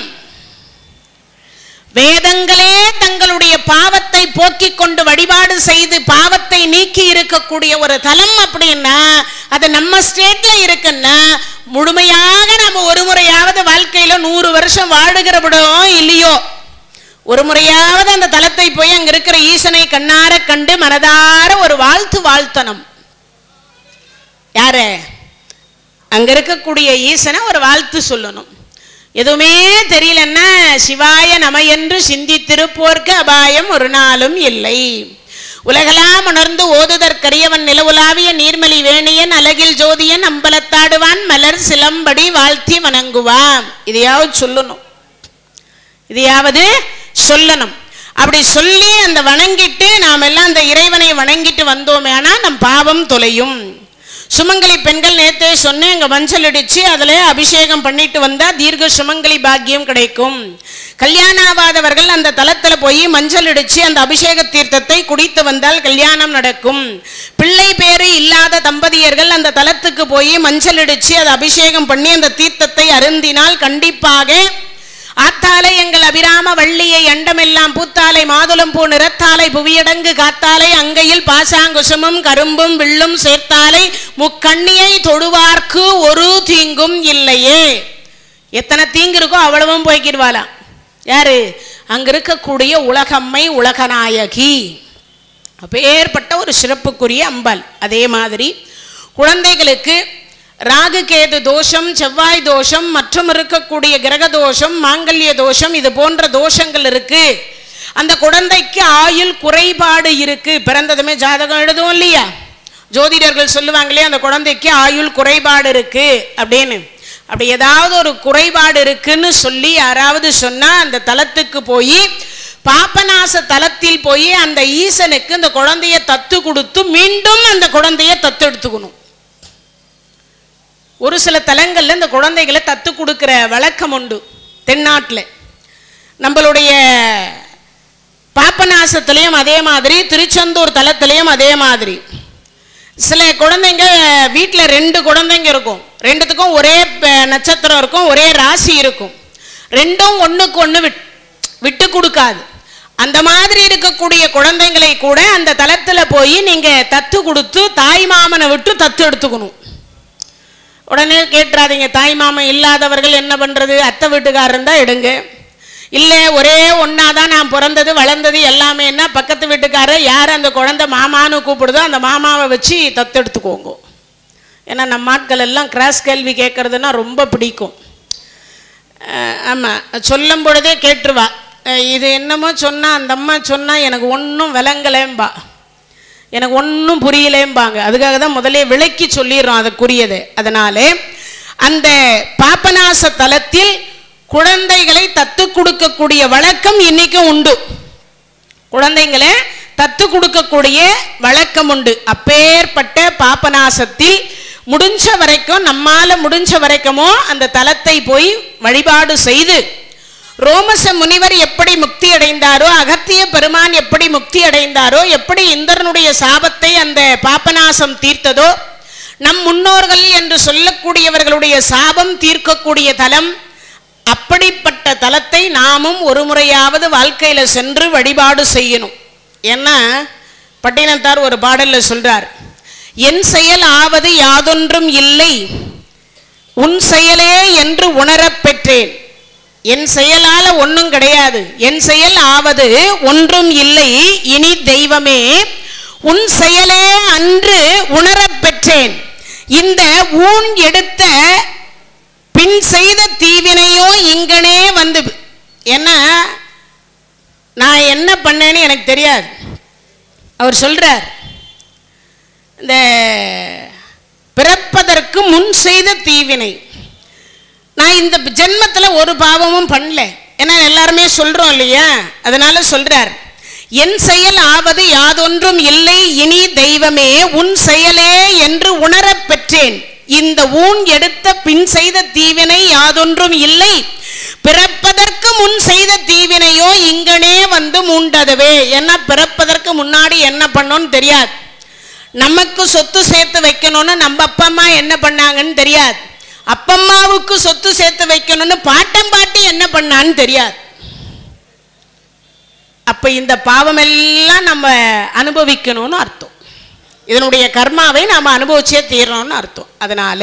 வேதங்களே தங்களுடைய பாவத்தை போக்கிக் கொண்டு வழிபாடு செய்து பாவத்தை நீக்கி இருக்கக்கூடிய ஒரு தலம் அப்படின்னா அது நம்ம ஸ்டேட்ல இருக்குன்னா, முழுமையாக நம்ம ஒரு முறையாவது வாழ்க்கையில 100 வருஷம் வாழுகிறபடும் இல்லையோ, ஒரு முறையாவது அந்த தலத்தை போய் அங்க இருக்கிற ஈசனை கண்ணார கண்டு மனதார ஒரு வாழ்த்தணும். யாரு? அங்க இருக்கக்கூடிய ஈசனை ஒரு வாழ்த்து சொல்லணும். எதுவுமே தெரியலன்னா சிவாய நம என்று சிந்தித்திருப்போர்க்கு அபாயம் ஒரு நாளும் இல்லை. உலகெல்லாம் உணர்ந்து ஓதுதற்கரியவன் நிலவுலாவிய நீர்மலி வேணியன் அலகில் ஜோதியன் அம்பலத்தாடுவான் மலர் சிலம்படி வாழ்த்தி வணங்குவான். இதையாவது சொல்லணும், இதையாவது சொல்லணும். அப்படி சொல்லி அந்த வணங்கிட்டு நாம் எல்லாம் அந்த இறைவனை வணங்கிட்டு வந்தோமே ஆனால் நம் பாவம் தொலையும். சுமங்கலி பெண்கள் நேற்றே சொன்னேன், அங்கே மஞ்சள் அடித்து அதில் அபிஷேகம் பண்ணிட்டு வந்தால் தீர்க்க சுமங்கலி பாக்கியம் கிடைக்கும். கல்யாணம் ஆகாதவர்கள் அந்த தலத்தில் போய் மஞ்சள் இடிச்சு அந்த அபிஷேக தீர்த்தத்தை குடித்து வந்தால் கல்யாணம் நடக்கும். பிள்ளை பேரு இல்லாத தம்பதியர்கள் அந்த தலத்துக்கு போய் மஞ்சள் இடிச்சு அதை அபிஷேகம் பண்ணி அந்த தீர்த்தத்தை அருந்தினால் கண்டிப்பாக ஆத்தாலை எங்கள் அபிராம வள்ளியை அண்டமெல்லாம் பூத்தாலை மாதுளம் பூ நிறத்தாலை புவியடங்கு காத்தாலை அங்கையில் பாசாங்குசமும் கரும்பும் வில்லும் சேர்த்தாலை முக்கண்ணியை தொடுவார்க்கு ஒரு தீங்கும் இல்லையே. எத்தனை தீங்கு இருக்கோ அவ்வளவும் போய்க்கிடுவாளாம். யாரு? அங்க இருக்கக்கூடிய உலகம்மை உலகநாயகி. அப்பேற்பட்ட ஒரு சிறப்புக்குரிய அம்பாள். அதே மாதிரி குழந்தைகளுக்கு ராகு கேது தோஷம், செவ்வாய் தோஷம் மற்றும் இருக்கக்கூடிய கிரக தோஷம், மாங்கல்ய தோஷம், இது போன்ற தோஷங்கள் இருக்கு. அந்த குழந்தைக்கு ஆயுள் குறைபாடு இருக்கு. பிறந்ததுமே ஜாதகம் எழுதுவோம் இல்லையா, ஜோதிடர்கள் சொல்லுவாங்களே அந்த குழந்தைக்கு ஆயுள் குறைபாடு இருக்கு அப்படின்னு. அப்படி ஏதாவது ஒரு குறைபாடு இருக்குன்னு சொல்லி யாராவது சொன்னா அந்த தலத்துக்கு போய் பாபநாச தலத்தில் போய் அந்த ஈசனுக்கு இந்த குழந்தைய தத்து கொடுத்து மீண்டும் அந்த குழந்தைய தத்து எடுத்துக்கணும். ஒரு சில தலங்கள்ல இந்த குழந்தைகளை தத்து கொடுக்கிற வழக்கம் உண்டு தென்னாட்டில். நம்மளுடைய பாபநாசத்திலையும் அதே மாதிரி, திருச்செந்தூர் தலத்திலையும் அதே மாதிரி. சில குழந்தைங்க வீட்டில் 2 குழந்தைங்க இருக்கும், 2த்துக்கும் ஒரே நட்சத்திரம் இருக்கும், ஒரே ராசி இருக்கும், 2ம் ஒன்றுக்கு ஒன்று விட்டு கொடுக்காது. அந்த மாதிரி இருக்கக்கூடிய குழந்தைங்களை கூட அந்த தலத்தில் போய் நீங்கள் தத்து கொடுத்து தாய் மாமனை விட்டு தத்து எடுத்துக்கணும். உடனே கேட்டுறாதீங்க, தாய் மாமன் இல்லாதவர்கள் என்ன பண்ணுறது, அத்தை வீட்டுக்காரர் இருந்தால் எடுங்க, இல்லை ஒரே ஒன்றா தான் நான் பிறந்தது வளர்ந்தது எல்லாமே என்ன பக்கத்து வீட்டுக்காரர் யார் அந்த குழந்தை மாமான்னு கூப்பிடுதோ அந்த மாமாவை வச்சு தத்தெடுத்துக்கோங்க. ஏன்னா நம்ம ஆட்கள் எல்லாம் கிராஸ் கேள்வி கேட்குறதுன்னா ரொம்ப பிடிக்கும். ஆமாம், சொல்லும் பொழுதே கேட்டுருவா, இது என்னமோ சொன்னால் அந்த அம்மா சொன்னால் எனக்கு ஒன்றும் விளங்கலேம்பா, எனக்கு ஒன்றும் புரியலேம்பாங்க. அதுக்காக தான் முதலே விளக்கி சொல்லிடுறோம் அதற்குரியது. அதனாலே அந்த பாபநாச தலத்தில் குழந்தைகளை தத்து கொடுக்கக்கூடிய வழக்கம் இன்னைக்கும் உண்டு. குழந்தைங்களை தத்து கொடுக்கக்கூடிய வழக்கம் உண்டு. அப்பேற்பட்ட பாபநாசத்தில் முடிஞ்ச வரைக்கும் நம்மால முடிஞ்ச வரைக்குமோ அந்த தலத்தை போய் வழிபாடு செய்து, ரோமச முனிவர் எப்படி முக்தி அடைந்தாரோ, அகத்திய பெருமான் எப்படி முக்தி அடைந்தாரோ, எப்படி இந்திரனுடைய சாபத்தை அந்த பாபநாசம் தீர்த்ததோ, நம் முன்னோர்கள் என்று சொல்லக்கூடியவர்களுடைய சாபம் தீர்க்கக்கூடிய தலம், அப்படிப்பட்ட தலத்தை நாமும் ஒரு முறையாவது வாழ்க்கையில சென்று வழிபாடு செய்யணும். ஏன்னா பட்டினத்தார் ஒரு பாடல்ல சொல்றார், என் செயல் ஆவது யாதொன்றும் இல்லை உன் செயலே என்று உணரப் பெற்றேன். என் செயலால ஒன்றும் கிடையாது, என் செயல் ஆவது ஒன்றும் இல்லை இனி தெய்வமே உன் செயலே அன்று உணரப் பெற்றேன். இந்த ஊன் எடுத்த பின் செய்த தீவினையோ இங்கனே வந்து, ஏன்னா நான் என்ன பண்ணேன்னு எனக்கு தெரியாது. அவர் சொல்றார், இந்த பிறப்பதற்கு முன் செய்த தீவினை, நான் இந்த ஜென்மத்தில் ஒரு பாவமும் பண்ணல, ஏன்னா எல்லாருமே சொல்றோம் இல்லையா. அதனால சொல்றார், என் செயல் ஆவது யாதொன்றும் இல்லை இனி தெய்வமே உன் செயலே என்று உணரப் பெற்றேன். இந்த ஊன் எடுத்த பின் செய்த தீவினை யாதொன்றும் இல்லை, பிறப்பதற்கு முன் செய்த தீவினையோ இங்கனே வந்து மூண்டதுவே. ஏன்னா பிறப்பதற்கு முன்னாடி என்ன பண்ணோன்னு தெரியாது, நமக்கு சொத்து சேர்த்து வைக்கணும்னு நம்ம அப்பா அம்மா என்ன பண்ணாங்கன்னு தெரியாது, அப்பம்மாவுக்கு சொத்து சேர்த்து வைக்கணும்னு பாட்டம் பாட்டி என்ன பண்ணான்னு தெரியாது. அப்ப இந்த பாவம் எல்லாம் நம்ம அனுபவிக்கணும்னு அர்த்தம், இதனுடைய கர்மாவை நாம் அனுபவிச்சே தீரணும்னு அர்த்தம். அதனால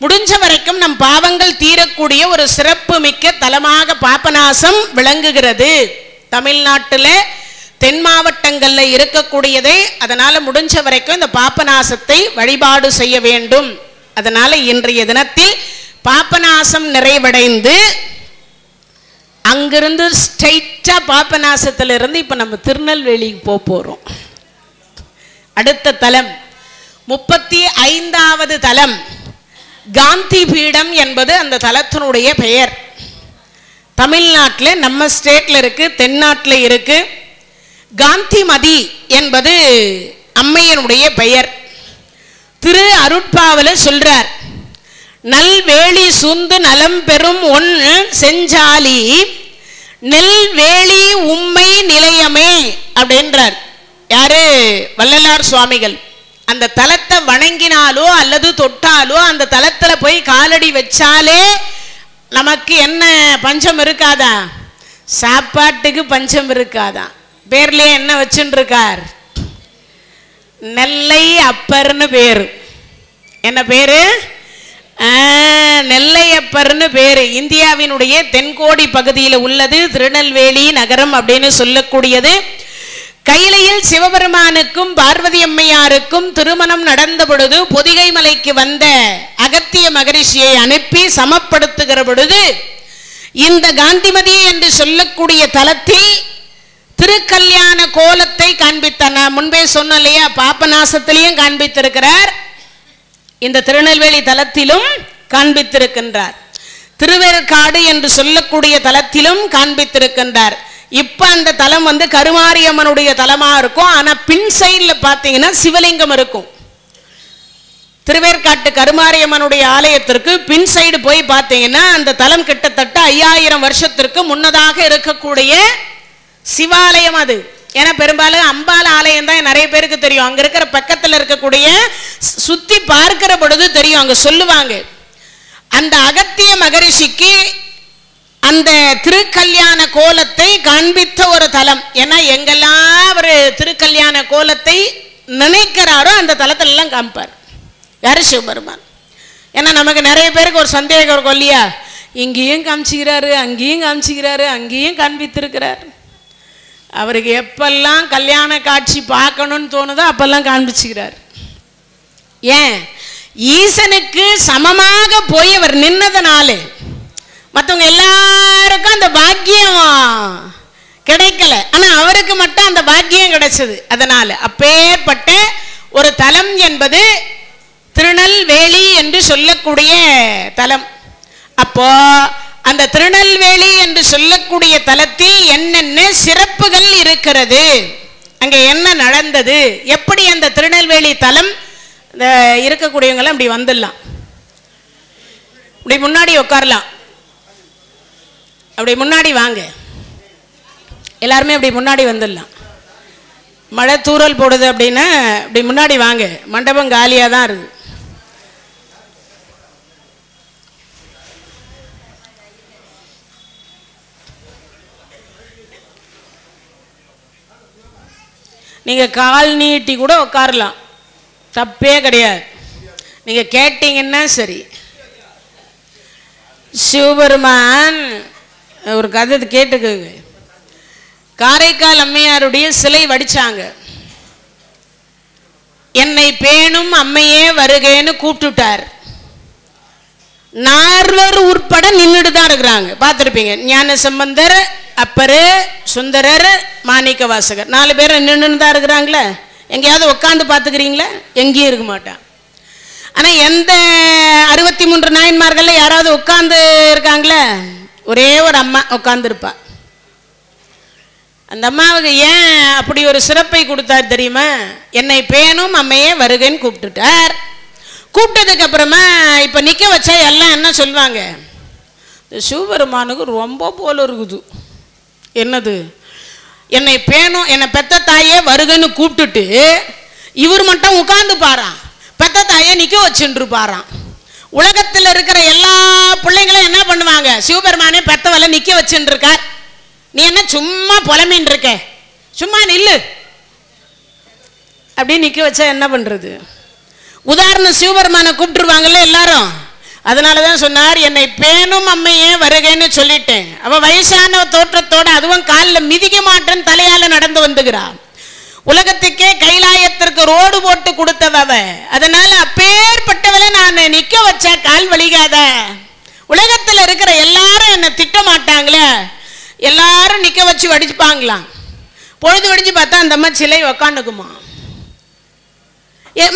முடிஞ்ச வரைக்கும் நம் பாவங்கள் தீரக்கூடிய ஒரு சிறப்பு மிக்க தலமாக பாபநாசம் விளங்குகிறது தமிழ்நாட்டில் தென் மாவட்டங்களில் இருக்கக்கூடியதை. அதனால முடிஞ்ச வரைக்கும் இந்த பாபநாசத்தை வழிபாடு செய்ய வேண்டும். அதனால இன்றைய தினத்தில் பாபநாசம் நிறைவடைந்து அங்கிருந்து ஸ்ட்ரைட்டா பாபநாசத்திலிருந்து இப்ப நம்ம திருநெல்வேலிக்கு போறோம். அடுத்த தலம் 35வது தலம் காந்தி பீடம் என்பது அந்த தலத்தினுடைய பெயர். தமிழ்நாட்டில் நம்ம ஸ்டேட்ல இருக்கு, தென்னாட்டில் இருக்கு. காந்திமதி என்பது அம்மையனுடைய பெயர். திரு அருட்பாவல சொல்றார், நல்வேலி சூந்து நலம் பெறும் ஒன் செஞ்சாலி நெல்வேலி உம்மை நிலையமே அப்படின்றார். யாரு? வள்ளலார் சுவாமிகள். அந்த தலத்தை வணங்கினாலோ அல்லது தொட்டாலோ அந்த தலத்துல போய் காலடி வச்சாலே நமக்கு என்ன பஞ்சம் இருக்காதா? சாப்பாட்டுக்கு பஞ்சம் இருக்காதா? பேர்லயே என்ன வச்சுட்டு இருக்கார்? நெல்லை அப்பர்னு பேரு. என்ன பேரு? நெல்லையப்பர்னு பேரு. இந்தியாவினுடைய தென்கோடி பகுதியில் உள்ளது திருநெல்வேலி நகரம் அப்படின்னு சொல்லக்கூடியது. கையிலையில் சிவபெருமானுக்கும் பார்வதி அம்மையாருக்கும் திருமணம் நடந்த பொழுது பொதிகை மலைக்கு வந்த அகத்திய மகரிஷியை அனுப்பி சமப்படுத்துகிற பொழுது இந்த காந்திமதி என்று சொல்லக்கூடிய தலத்தில் திருக்கல்யாண கோலத்தை காண்பித்தார். நான் முன்பே சொன்ன இல்லையா, பாபநாசத்திலையும் காண்பித்திருக்கிறார், இந்த திருநெல்வேலி தலத்திலும் காண்பித்திருக்கின்றார், திருவேற்காடு என்று சொல்லக்கூடிய தலத்திலும் காண்பித்திருக்கின்றார். இப்ப அந்த தலம் கருமாரியம்மனுடைய தலமா இருக்கும். ஆனா பின் சைட்ல பாத்தீங்கன்னா சிவலிங்கம் இருக்கும். திருவேற்காட்டு கருமாரியம்மனுடைய ஆலயத்திற்கு பின் சைடு போய் பார்த்தீங்கன்னா அந்த தலம் கிட்டத்தட்ட 5000 வருஷத்திற்கு முன்னதாக இருக்கக்கூடிய சிவாலயம் அது. ஏன்னா பெரும்பாலும் அம்பாள் ஆலயம் தான் நிறைய பேருக்கு தெரியும். அங்க இருக்கிற பக்கத்தில் இருக்கக்கூடிய சுத்தி பார்க்கிற பொழுது தெரியும், அங்க சொல்லுவாங்க அந்த அகத்திய மகரிஷிக்கு அந்த திருக்கல்யாண கோலத்தை காண்பித்த ஒரு தலம். ஏன்னா எங்கெல்லாம் ஒரு திருக்கல்யாண கோலத்தை நினைக்கிறாரோ அந்த தலத்துல எல்லாம் காமிப்பார். யாரு? சிவபெருமான். ஏன்னா நமக்கு நிறைய பேருக்கு ஒரு சந்தேகம் இருக்கும் இல்லையா, இங்கேயும் காமிச்சுக்கிறாரு, அங்கேயும் காமிச்சுக்கிறாரு, அங்கேயும் காண்பித்திருக்கிறார். அவருக்கு எப்பெல்லாம் கல்யாண காட்சி பார்க்கணும்னு தோணுதோ அப்பெல்லாம் காண்பிச்சுக்கிறார். ஏன்? ஈசனுக்கு சமமாக போய் அவர் நின்னதனாலே மற்றவங்க எல்லாருக்கும் அந்த பாக்கியம் கிடைக்கல, ஆனா அவருக்கு மட்டும் அந்த பாக்கியம் கிடைச்சது. அதனால அப்பேற்பட்ட ஒரு தலம் என்பது திருநெல்வேலி என்று சொல்லக்கூடிய தலம். அப்போ அந்த திருநெல்வேலி என்று சொல்லக்கூடிய தலத்தில் என்னென்ன சிறப்புகள் இருக்கிறது, அங்க என்ன நடந்தது, எப்படி அந்த திருநெல்வேலி தலம் இருக்கக்கூடியவங்க அப்படி வந்துடலாம், அப்படி முன்னாடி உட்காரலாம், அப்படி முன்னாடி வாங்க, எல்லாருமே அப்படி முன்னாடி வந்துடலாம். மழை தூறல் போடுது அப்படின்னா அப்படி முன்னாடி வாங்க, மண்டபம் காலியாக தான் இருக்கு. நீங்கள் கால் நீட்டி கூட உட்காரலாம், தப்பே கிடையாது. நீங்கள் கேட்டீங்கன்னா சரி. சிவபெருமான் ஒரு கதை கேட்டுக்குங்க. காரைக்கால் அம்மையாருடைய சிலை வடிச்சாங்க. என்னை பேணும் அம்மையே வருகேன்னு கூப்பிட்டுட்டார். நால்வர் உட்பட நின்றுட்டு தான் இருக்கிறாங்க, பார்த்துருப்பீங்க. ஞான சம்பந்தர், அப்பரு, சுந்தரர், மாணிக்க வாசகர் 4 பேர் நின்று தான் இருக்கிறாங்களே. எங்கேயாவது உட்காந்து பார்த்துக்கிறீங்களா? எங்கேயும் இருக்க மாட்டான். ஆனால் எந்த 63 நாயன்மார்கள் யாராவது உட்காந்து இருக்காங்களே? ஒரே ஒரு அம்மா உட்காந்துருப்பா. அந்த அம்மாவுக்கு ஏன் அப்படி ஒரு சிறப்பை கொடுத்தார் தெரியுமா? என்னை பேணும் அம்மையே வருகன்னு கூப்பிட்டுட்டார். கூப்பிட்டதுக்கு அப்புறமா இப்போ நிற்க வச்சா எல்லாம் என்ன சொல்லுவாங்க? சிவபெருமானுக்கு ரொம்ப போல இருக்குது. என்னது? என்னை பேணும், என்னை பெத்த தாயே வருகன்னு கூப்பிட்டுட்டு இவர் மட்டும் உட்கார்ந்து பாரான், பெத்த தாயை நிற்க வச்சுட்டு பாரான். உலகத்தில் இருக்கிற எல்லா பிள்ளைங்களும் என்ன பண்ணுவாங்க? சிவபெருமானே பெத்தவலை நிற்க வச்சுட்டு இருக்கார், நீ என்ன சும்மா புலமின் இருக்க, சும்மா நில்லு அப்படின்னு நிற்க வச்சா என்ன பண்ணுறது? உதாரணம், சிவபெருமானை கூப்பிட்டுருவாங்கல்ல எல்லாரும். அதனால தான் சொன்னார், என்னை பேணும் அம்மையே வருகன்னு சொல்லிட்டேன். அவள் வயசான தோற்றத்தோட, அதுவும் காலில் மிதிக்க மாட்டேன்னு தலையால் நடந்து வந்துகிறான். உலகத்துக்கே கைலாயத்திற்கு ரோடு போட்டு கொடுத்தவ. அதனால அப்பேற்பட்டவளை நான் நிற்க வச்சா கால் வலிக்காத. உலகத்தில் இருக்கிற எல்லாரும் என்னை திட்ட மாட்டாங்களே, எல்லாரும் நிற்க வச்சு வடிச்சுப்பாங்களாம். பொழுது வடிச்சு பார்த்தா அந்த அம்மா சிலை உக்காண்டுக்குமா.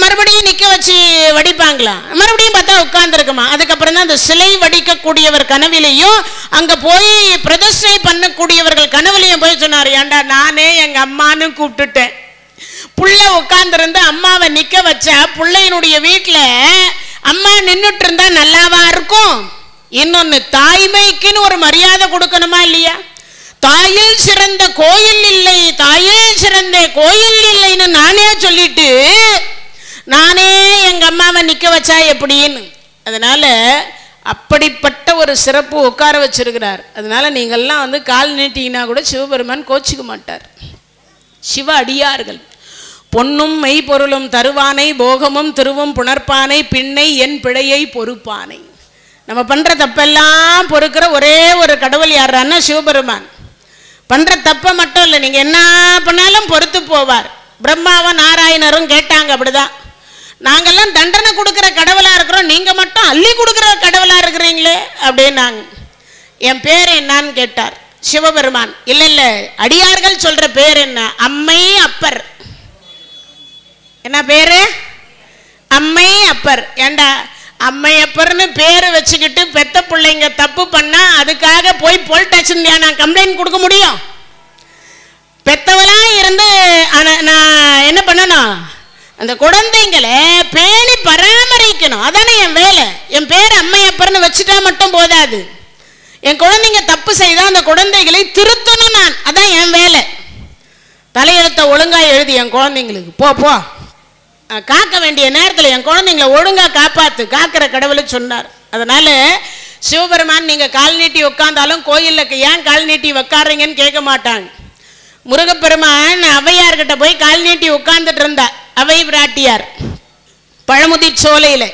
மறுபடியும் நிற்க வச்சு வடிப்பாங்களா, மறுபடியும் பார்த்தா உட்கார்ந்துருக்குமா. அதுக்கப்புறம் தான் அந்த சிலை வடிக்கக்கூடியவர் கனவிலையும் அங்கே போய் பிரதிஷ்டை பண்ணக்கூடியவர்கள் கனவுலையும் போய் சொன்னார், ஏண்டா நானே எங்கள் அம்மானு கூப்பிட்டுட்டேன், புள்ள உட்கார்ந்துருந்து அம்மாவை நிற்க வச்சா பிள்ளையினுடைய வீட்டில் அம்மா நின்றுட்டு இருந்தா நல்லாவா இருக்கும்? இன்னொன்று, தாய்மைக்குன்னு ஒரு மரியாதை கொடுக்கணுமா இல்லையா? தாயில் சிறந்த கோயில் இல்லை, தாயே சிறந்த கோயில் இல்லைன்னு நானே சொல்லிட்டு நானே எங்க அம்மாவை நிக்க வச்சா எப்படின்னு. அதனால அப்படிப்பட்ட ஒரு சிறப்பு உட்கார வச்சிருக்கிறார். அதனால நீங்கள்லாம் வந்து கால் நீட்டிங்கன்னா கூட சிவபெருமான் கோச்சிக்க மாட்டார். சிவ அடியார்கள் பொன்னும் மெய்ப்பொருளும் தருவானை, போகமும் திருவும் புணர்ப்பானை, பின்னை என் பிழையை பொறுப்பானை. நம்ம பண்ற தப்பெல்லாம் பொறுக்கிற ஒரே ஒரு கடவுள் யாரான்னா சிவபெருமான். பண்ற தப்ப மட்டும் இல்லை, நீங்க என்ன பண்ணாலும் பொறுத்து போவார். பிரம்மாவும் நாராயணரும் கேட்டாங்க அப்படிதான், நாங்கெல்லாம் தண்டனை கொடுக்குற கடவுளா இருக்கிறோம், நீங்க மட்டும் அள்ளி கொடுக்குற கடவுளா இருக்கிறீங்களே அப்படின்னாங்க. என் பேர் என்னன்னு கேட்டார் சிவபெருமான். இல்ல இல்ல, அடியார்கள் சொல்ற பேர் என்ன? அம்மை அப்பர். என்ன பேரு? அம்மை அப்பர். ஏண்டா அம்மையப்பர்னு பேரை வச்சுக்கிட்டு பெத்த பிள்ளைங்க தப்பு பண்ணா அதுக்காக போய் போலீஸ் ஸ்டேஷன் நான் கம்ப்ளைண்ட் கொடுக்க முடியும்? பெத்தவளா இருந்து நான் என்ன பண்ணணும்? அந்த குழந்தைங்களை பேணி பராமரிக்கணும். அதானே என் வேலை. என் பேர் அம்மையப்பர்னு வச்சுட்டா மட்டும் போதாது. என் குழந்தைங்க தப்பு செய்தா அந்த குழந்தைகளை திருத்தணும் நான். அதான் என் வேலை. தலையெழுத்த ஒழுங்கா எழுதி என் குழந்தைங்களுக்கு போ போ, காக்க வேண்டிய நேரத்தில் என் குழந்தைங்களை ஒழுங்கா காப்பாத்து, காக்கிற கடவுளை சொன்னார். அதனால சிவபெருமான் நீங்க கால் நீட்டி உட்கார்ந்தாலும் கோயிலுக்கு ஏன் கால் நீட்டி உட்காருங்கன்னு கேட்க மாட்டாங்க. முருகப்பெருமான் அவையார்கிட்ட போய் கால் நீட்டி உட்கார்ந்துட்டு இருந்தா, அவை பிராட்டியார் பழமுதிர் சோலையில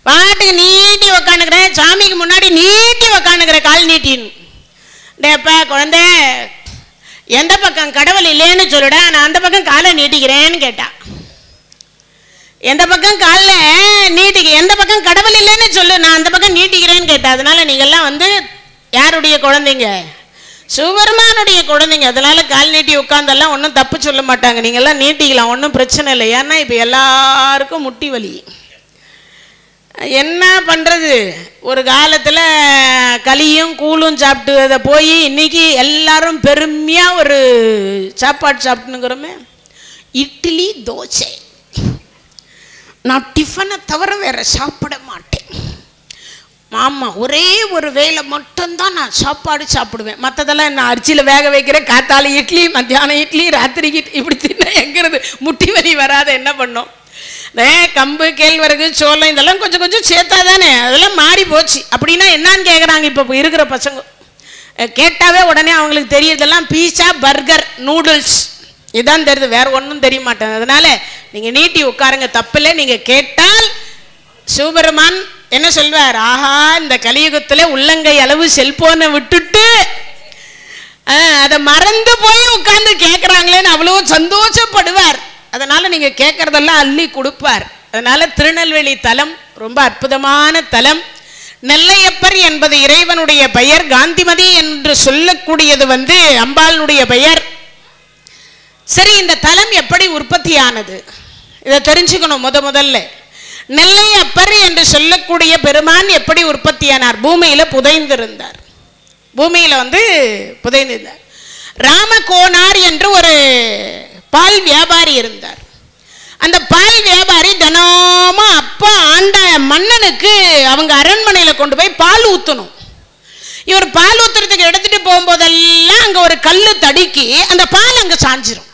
பாட்டுக்கு நீட்டி உக்காந்துக்கிறேன், சாமிக்கு முன்னாடி நீட்டி உக்காந்துக்கிற கால் நீட்டின்னு. டேப்பா குழந்தை, எந்த பக்கம் கடவுள் இல்லைன்னு சொல்லுடா, நான் அந்த பக்கம் காலை நீட்டிக்கிறேன்னு கேட்டா. எந்த பக்கம் காலில் நீட்டிக்க, எந்த பக்கம் கடவுள் இல்லைன்னு சொல்லு, நான் அந்த பக்கம் நீட்டிக்கிறேன்னு கேட்டா. அதனால நீங்கள்லாம் வந்து யாருடைய குழந்தைங்க? சிவபெருமானுடைய குழந்தைங்க. அதனால கால் நீட்டி உட்கார்ந்தெல்லாம் ஒன்றும் தப்பு சொல்ல மாட்டாங்க. நீங்கள்லாம் நீட்டிக்கலாம், ஒன்றும் பிரச்சனை இல்லை. ஏன்னா இப்போ எல்லாருக்கும் முட்டி வலி. என்ன பண்ணுறது? ஒரு காலத்தில் களியும் கூழும் சாப்பிட்டு அதை போய் இன்னைக்கு எல்லாரும் பெருமையாக ஒரு சாப்பாடு சாப்பிட்டுனுங்கிறோமே, இட்லி தோசை. நான் டிஃபனை தவிர வேற சாப்பிட மாட்டேன் மாமா, ஒரே ஒரு வேளை மட்டும்தான் நான் சாப்பாடு சாப்பிடுவேன். மற்றதெல்லாம் நான் அரிசியில் வேக வைக்கிறேன், காத்தால இட்லி, மத்தியானம் இட்லி, ராத்திரிக்கு இப்படி தின்ன எங்கிறது முட்டி வலி வராத என்ன பண்ணோம்? கம்பு, கேழ்வரகு, சோளம் இதெல்லாம் கொஞ்சம் கொஞ்சம் சேர்த்தா தானே, அதெல்லாம் மாறி போச்சு. அப்படின்னா என்னன்னு கேட்குறாங்க இப்போ இருக்கிற பசங்க. கேட்டாவே உடனே அவங்களுக்கு தெரியறதெல்லாம் பீஸா, பர்கர், நூடுல்ஸ் இதான் தெரியுது, வேற ஒன்றும் தெரிய மாட்டேன். அதனால நீங்க நீட்டி உட்காருங்க, தப்பில்லை. நீங்க கேட்டால் சிவபெருமான் என்ன சொல்வார்? ஆஹா, இந்த கலியுகத்தில் உள்ளங்கை அளவு செல்போனை விட்டுட்டு அதை மறந்து போய் உட்கார்ந்து கேட்குறாங்களேன்னு அவ்வளோ சந்தோஷப்படுவார். அதனால நீங்க கேட்கறதெல்லாம் அள்ளி கொடுப்பார். அதனால திருநெல்வேலி தலம் ரொம்ப அற்புதமான தலம். நெல்லையப்பர் என்பது இறைவனுடைய பெயர். காந்திமதி என்று சொல்லக்கூடியது வந்து அம்பாளுடைய பெயர். சரி, இந்த தலம் எப்படி உற்பத்தியானது இதை தெரிஞ்சுக்கணும். முதல்ல நெல்லையப்பர் என்று சொல்லக்கூடிய பெருமான் எப்படி உற்பத்தியானார்? பூமியில புதைந்திருந்தார். பூமியில வந்து புதைந்திருந்தார். ராமகோனார் என்று ஒரு பால் வியாபாரி இருந்தார். அந்த பால் வியாபாரி தினமும் அப்பா ஆண்ட மன்னனுக்கு அவங்க அரண்மனையில கொண்டு போய் பால் ஊற்றணும். இவர் பால் ஊத்துறதுக்கு எடுத்துட்டு போகும்போதெல்லாம் அங்க ஒரு கல்லு தடுக்கி அந்த பால் அங்க சாஞ்சிரும்.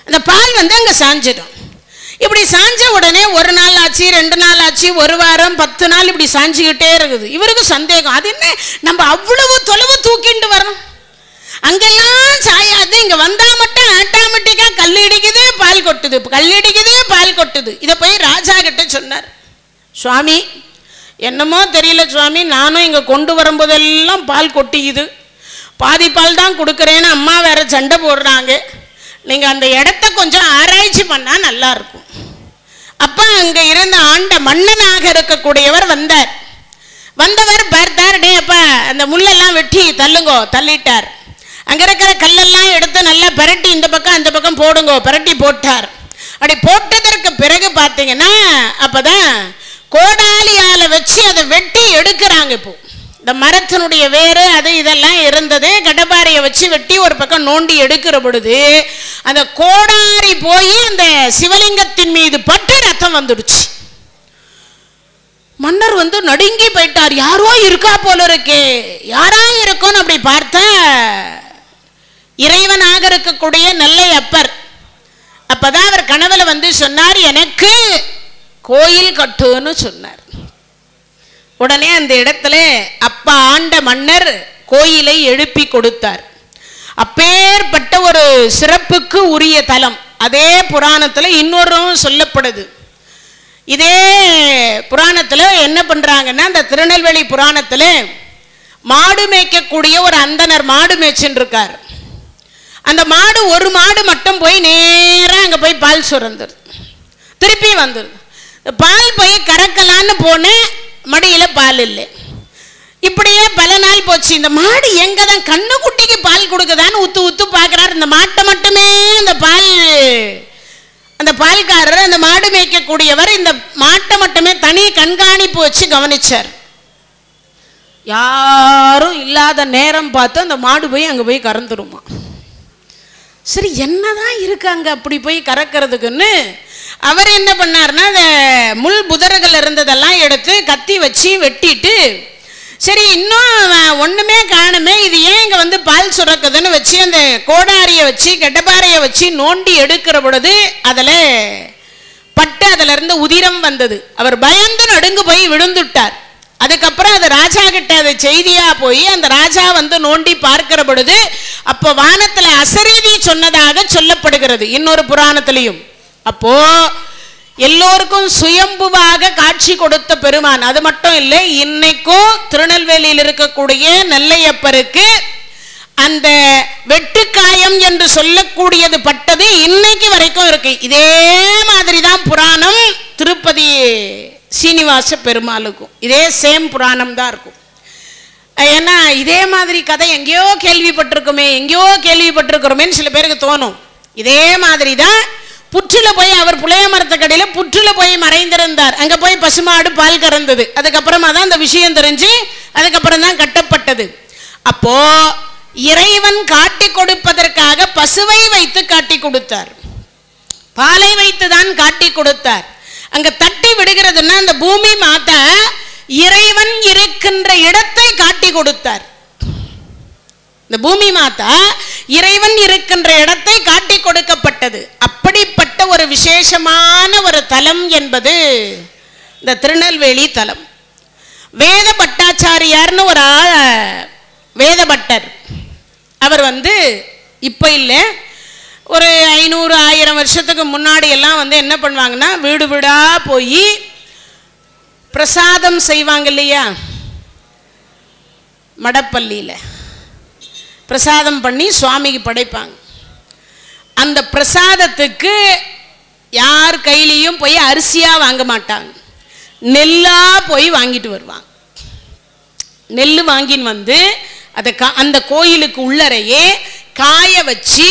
அந்த பால் வந்து அங்க சாஞ்சிடும். இப்படி சாஞ்ச உடனே ஒரு நாள் ஆச்சு, 2 நாள் ஆச்சு, 1 வாரம், 10 நாள் இப்படி சாஞ்சிக்கிட்டே இருக்குது. இவருக்கு சந்தேகம், அது என்ன நம்ம அவ்வளவு தொலைவு தூக்கிட்டு வரணும், அங்கெல்லாம் சாயாது, இங்க வந்தா மட்டும் ஆட்டோமேட்டிக்கா கல் இடிக்குது பால் கொட்டுது, கல் இடிக்குது பால் கொட்டுது. இதை போய் ராஜா கிட்ட சொன்னார். சுவாமி, என்னமோ தெரியல சுவாமி, நானும் இங்க கொண்டு வரும்போதெல்லாம் பால் கொட்டிக்குது, பாதி பால் தான் கொடுக்குறேன்னு அம்மா வேற சண்டை போடுறாங்க, நீங்க அந்த இடத்த கொஞ்சம் ஆராய்ச்சி பண்ணா நல்லா இருக்கும். அப்ப அங்க இருந்த ஆண்ட மன்னனாக இருக்கக்கூடியவர் வந்தார். வந்தவர் பார்த்தார், டே அப்பா அந்த முள்ளெல்லாம் வெட்டி தள்ளுங்கோ, தள்ளிட்டார். அங்க இருக்கிற கல்லெல்லாம் எடுத்து நல்லா பரட்டி இந்த பக்கம் அந்த பக்கம் போடுங்கோ, பரட்டி போட்டார். அப்படி போட்டதற்கு பிறகு பார்த்தீங்கன்னா அப்பதான் கோடாலியால வச்சு அதை வெட்டி எடுக்கிறாங்க. இப்போ இந்த மரத்தினுடைய வேறு அது இதெல்லாம் இருந்தது, கடப்பாறையை வச்சு வெட்டி ஒரு பக்கம் நோண்டி எடுக்கிற பொழுது அந்த கோடாரி போய் அந்த சிவலிங்கத்தின் மீது பட்டு ரத்தம் வந்துடுச்சு. மன்னர் வந்து நடுங்கி போயிட்டார். யாரோ இருக்கா போல இருக்கே, யாரா இருக்கும்னு அப்படி பார்த்த இறைவனாக இருக்கக்கூடிய நெல்லையப்பர். அப்பதான் அவர் கனவுல வந்து சொன்னார், எனக்கு கோயில் கட்டுன்னு சொன்னார். உடனே அந்த இடத்துல அப்பா ஆண்ட மன்னர் கோயிலை எழுப்பி கொடுத்தார். அப்பேற்பட்ட ஒரு சிறப்புக்கு உரிய தலம். அதே புராணத்தில் இன்னொரும் சொல்லப்படுது. இதே புராணத்தில் என்ன பண்றாங்கன்னா, அந்த திருநெல்வேலி புராணத்தில் மாடு மேய்க்கக்கூடிய ஒரு அந்தனர் மாடு மேய்ச்சின்னு இருக்கார். அந்த மாடு ஒரு மாடு மட்டும் போய் நேராக அங்கே போய் பால் சுரந்துரு, திருப்பி வந்துடுது. பால் போய் கறக்கலான்னு போனேன், மடியில் பால் இல்லை. இப்படியே பல நாள் போச்சு. இந்த மாடு எங்கே தான் கண்ணு குட்டிக்கு பால் கொடுக்குதான்னு உத்து உத்து பார்க்குறாரு. இந்த மாட்டை மட்டுமே அந்த பால்காரர், அந்த மாடு மேய்க்கக்கூடியவர் இந்த மாட்டை மட்டுமே தனி கண்காணிப்பு வச்சு கவனிச்சார். யாரும் இல்லாத நேரம் பார்த்து அந்த மாடு போய் அங்கே போய் கறந்துருமா. சரி, என்னதான் இருக்காங்க அப்படி போய் கறக்கிறதுக்குன்னு அவர் என்ன பண்ணார்னா, அந்த முள் புதர்கள் இருந்ததெல்லாம் எடுத்து கத்தி வச்சு வெட்டிட்டு, சரி இன்னும் ஒன்றுமே காணுமே, இது ஏன் இங்கே வந்து பால் சுரக்குதுன்னு வச்சு அந்த கோடாரியை வச்சு கெட்டப்பாறையை வச்சு நோண்டி எடுக்கிற பொழுது அதில் பட்டு அதில் இருந்து உதிரம் வந்தது. அவர் பயந்து நடுங்கு போய் விழுந்துட்டார். அதுக்கப்புறம் அது ராஜா கிட்ட அது செய்தியா போய் அந்த ராஜா வந்து நோண்டி பார்க்கிற பொழுது அப்போ வானத்தில் அசரீதி சொன்னதாக சொல்லப்படுகிறது இன்னொரு புராணத்திலையும். அப்போ எல்லோருக்கும் சுயம்புவாக காட்சி கொடுத்த பெருமான். அது மட்டும் இல்லை, இன்னைக்கும் திருநெல்வேலியில் இருக்கக்கூடிய நெல்லையப்பருக்கு அந்த வெட்டுக்காயம் என்று சொல்லக்கூடியது பட்டது இன்னைக்கு வரைக்கும் இருக்கு. இதே மாதிரி தான் புராணம் திருப்பதி சீனிவாச பெருமாளுக்கும் இதே சேம் புராணம் தான் இருக்கும். ஏன்னா இதே மாதிரி கதை எங்கேயோ கேள்விப்பட்டிருக்கிறோமேன்னு சில பேருக்கு தோணும். இதே மாதிரி தான் புற்றில போய் அவர் புளைய மரத்துக்கடியில் புற்றில போய் மறைந்திருந்தார். அங்கே போய் பசுமாடு பால் கறந்தது. அதுக்கப்புறமா தான் அந்த விஷயம் தெரிஞ்சு அதுக்கப்புறம் தான் கட்டப்பட்டது. அப்போ இறைவன் காட்டி கொடுப்பதற்காக பசுவை வைத்து காட்டி கொடுத்தார், பாலை வைத்து தான் காட்டி கொடுத்தார். அங்க தட்டி விடுகிறதுன்னா அந்த பூமி மாதா இறைவன் இருக்கின்ற இடத்தை காட்டி கொடுத்தார். இந்த பூமி மாதா இறைவன் இருக்கின்ற இடத்தை காட்டி கொடுக்கப்பட்டது. அப்படிப்பட்ட ஒரு விசேஷமான ஒரு தலம் என்பது இந்த திருநெல்வேலி தலம். வேத பட்டாச்சாரியார்னு ஒரு வேத பட்டர், அவர் வந்து இப்போ இல்லை, ஒரு 500-1000 வருஷத்துக்கு முன்னாடி எல்லாம் வந்து என்ன பண்ணுவாங்கன்னா, வீடு வீடா போய் பிரசாதம் செய்வாங்க இல்லையா, மடப்பள்ளியில் பிரசாதம் பண்ணி சுவாமிக்கு படைப்பாங்க. அந்த பிரசாதத்துக்கு யார் கையிலையும் போய் அரிசியாக வாங்க மாட்டாங்க, நெல்லாக போய் வாங்கிட்டு வருவாங்க. நெல் வாங்கின்னு வந்து அதை அந்த கோயிலுக்கு உள்ளறையே காய வச்சு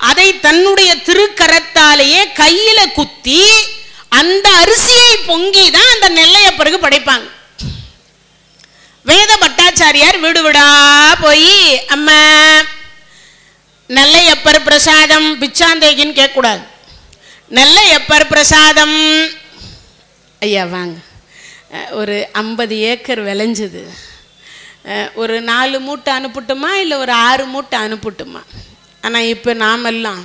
அதை தன்னுடைய திருக்கரத்தாலேயே கையில குத்தி அந்த அரிசியை பொங்கி தான் அந்த நெல்லையப்பருக்கு படைப்பாங்க. வேத பட்டாச்சாரியார் வீடு விடா போய் அம்மா நெல்லையப்பர் பிரசாதம் பிச்சாந்தேகின்னு கேட்கக்கூடாது. நெல்லையப்பர் பிரசாதம் ஐயா வாங்க, ஒரு 50 ஏக்கர் விளைஞ்சுது, ஒரு 4 மூட்டை அனுப்பட்டுமா இல்லை ஒரு 6 மூட்டை அனுப்பட்டுமா? ஆனால் இப்போ நாமெல்லாம்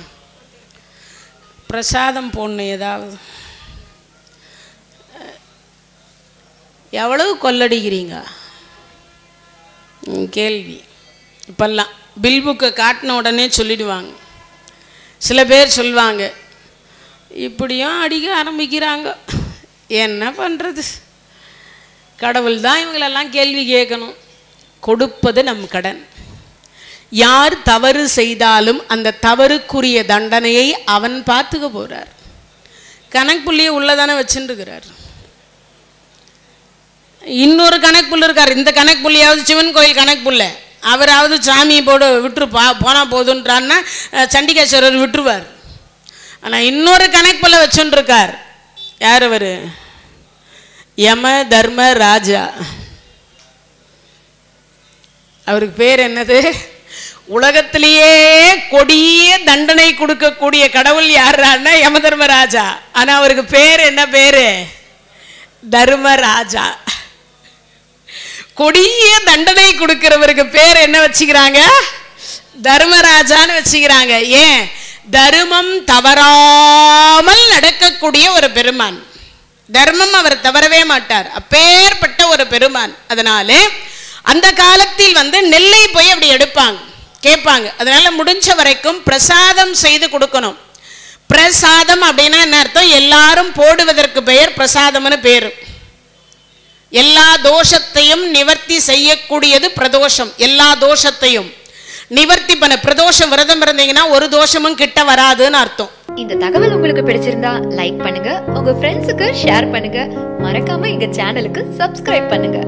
பிரசாதம் போடணும். ஏதாவது எவ்வளவு கொள்ளடிக்கிறீங்க கேள்வி. இப்பெல்லாம் பில் புக்கை காட்டின உடனே சொல்லிடுவாங்க. சில பேர் சொல்லுவாங்க, இப்படியும் அடிக்க ஆரம்பிக்கிறாங்க, என்ன பண்ணுறது, கடவுள் தான் இவங்களெல்லாம் கேள்வி கேட்கணும். கொடுப்பது நம் கடன். யார் தவறு செய்தாலும் அந்த தவறுக்குரிய தண்டனையை அவன் பார்த்துக்க போறார். கணக்குள்ளியே உள்ளதானே வச்சுருக்கிறார். இன்னொரு கணக்குள்ள இருக்கார். இந்த கணக்குள்ளியாவது சிவன் கோயில் கணக்குள்ள, அவராவது சாமி போடு விட்டுரு போனா போதுன்றான்னா சண்டிகேஸ்வரர் விட்டுருவார். ஆனால் இன்னொரு கணக்குள்ள வச்சுருக்கார். யார் அவர்? யம தர்ம ராஜா. அவருக்கு பேர் என்னது? உலகத்திலேயே கொடிய தண்டனை கொடுக்கக்கூடிய கடவுள் யாருன்னா யம தர்மராஜா. ஆனா அவருக்கு பேர் என்ன பேரு? தர்மராஜா. கொடிய தண்டனை கொடுக்கிறவருக்கு பேர் என்ன வச்சுக்கிறாங்க? தர்மராஜான்னு வச்சுக்கிறாங்க. ஏன்? தர்மம் தவறாமல் நடக்கக்கூடிய ஒரு பெருமான். தர்மம் அவர் தவறவே மாட்டார், அப்பேற்பட்ட ஒரு பெருமான். அதனாலே அந்த காலத்தில் நெல்லை போய் அப்படி எடுப்பாங்க, கேட்பாங்க. அதனால முடிஞ்ச வரைக்கும் பிரசாதம் செய்து கொடுக்கணும். பிரசாதம் அப்படின்னா என்ன அர்த்தம்? எல்லாரும் போடுவதற்கு பெயர் பிரசாதம்னு பேரு. எல்லா தோஷத்தையும் நிவர்த்தி செய்யக்கூடியது பிரதோஷம். எல்லா தோஷத்தையும் நிவர்த்தி பண்ண பிரதோஷம் விரதம் இருந்தீங்கன்னா ஒரு தோஷமும் கிட்ட வராதுன்னு அர்த்தம். இந்த தகவல் உங்களுக்கு பிடிச்சிருந்தா லைக் பண்ணுங்க, உங்க ஃப்ரெண்ட்ஸுக்கு ஷேர் பண்ணுங்க, மறக்காம எங்க சேனலுக்கு சப்ஸ்கிரைப் பண்ணுங்க.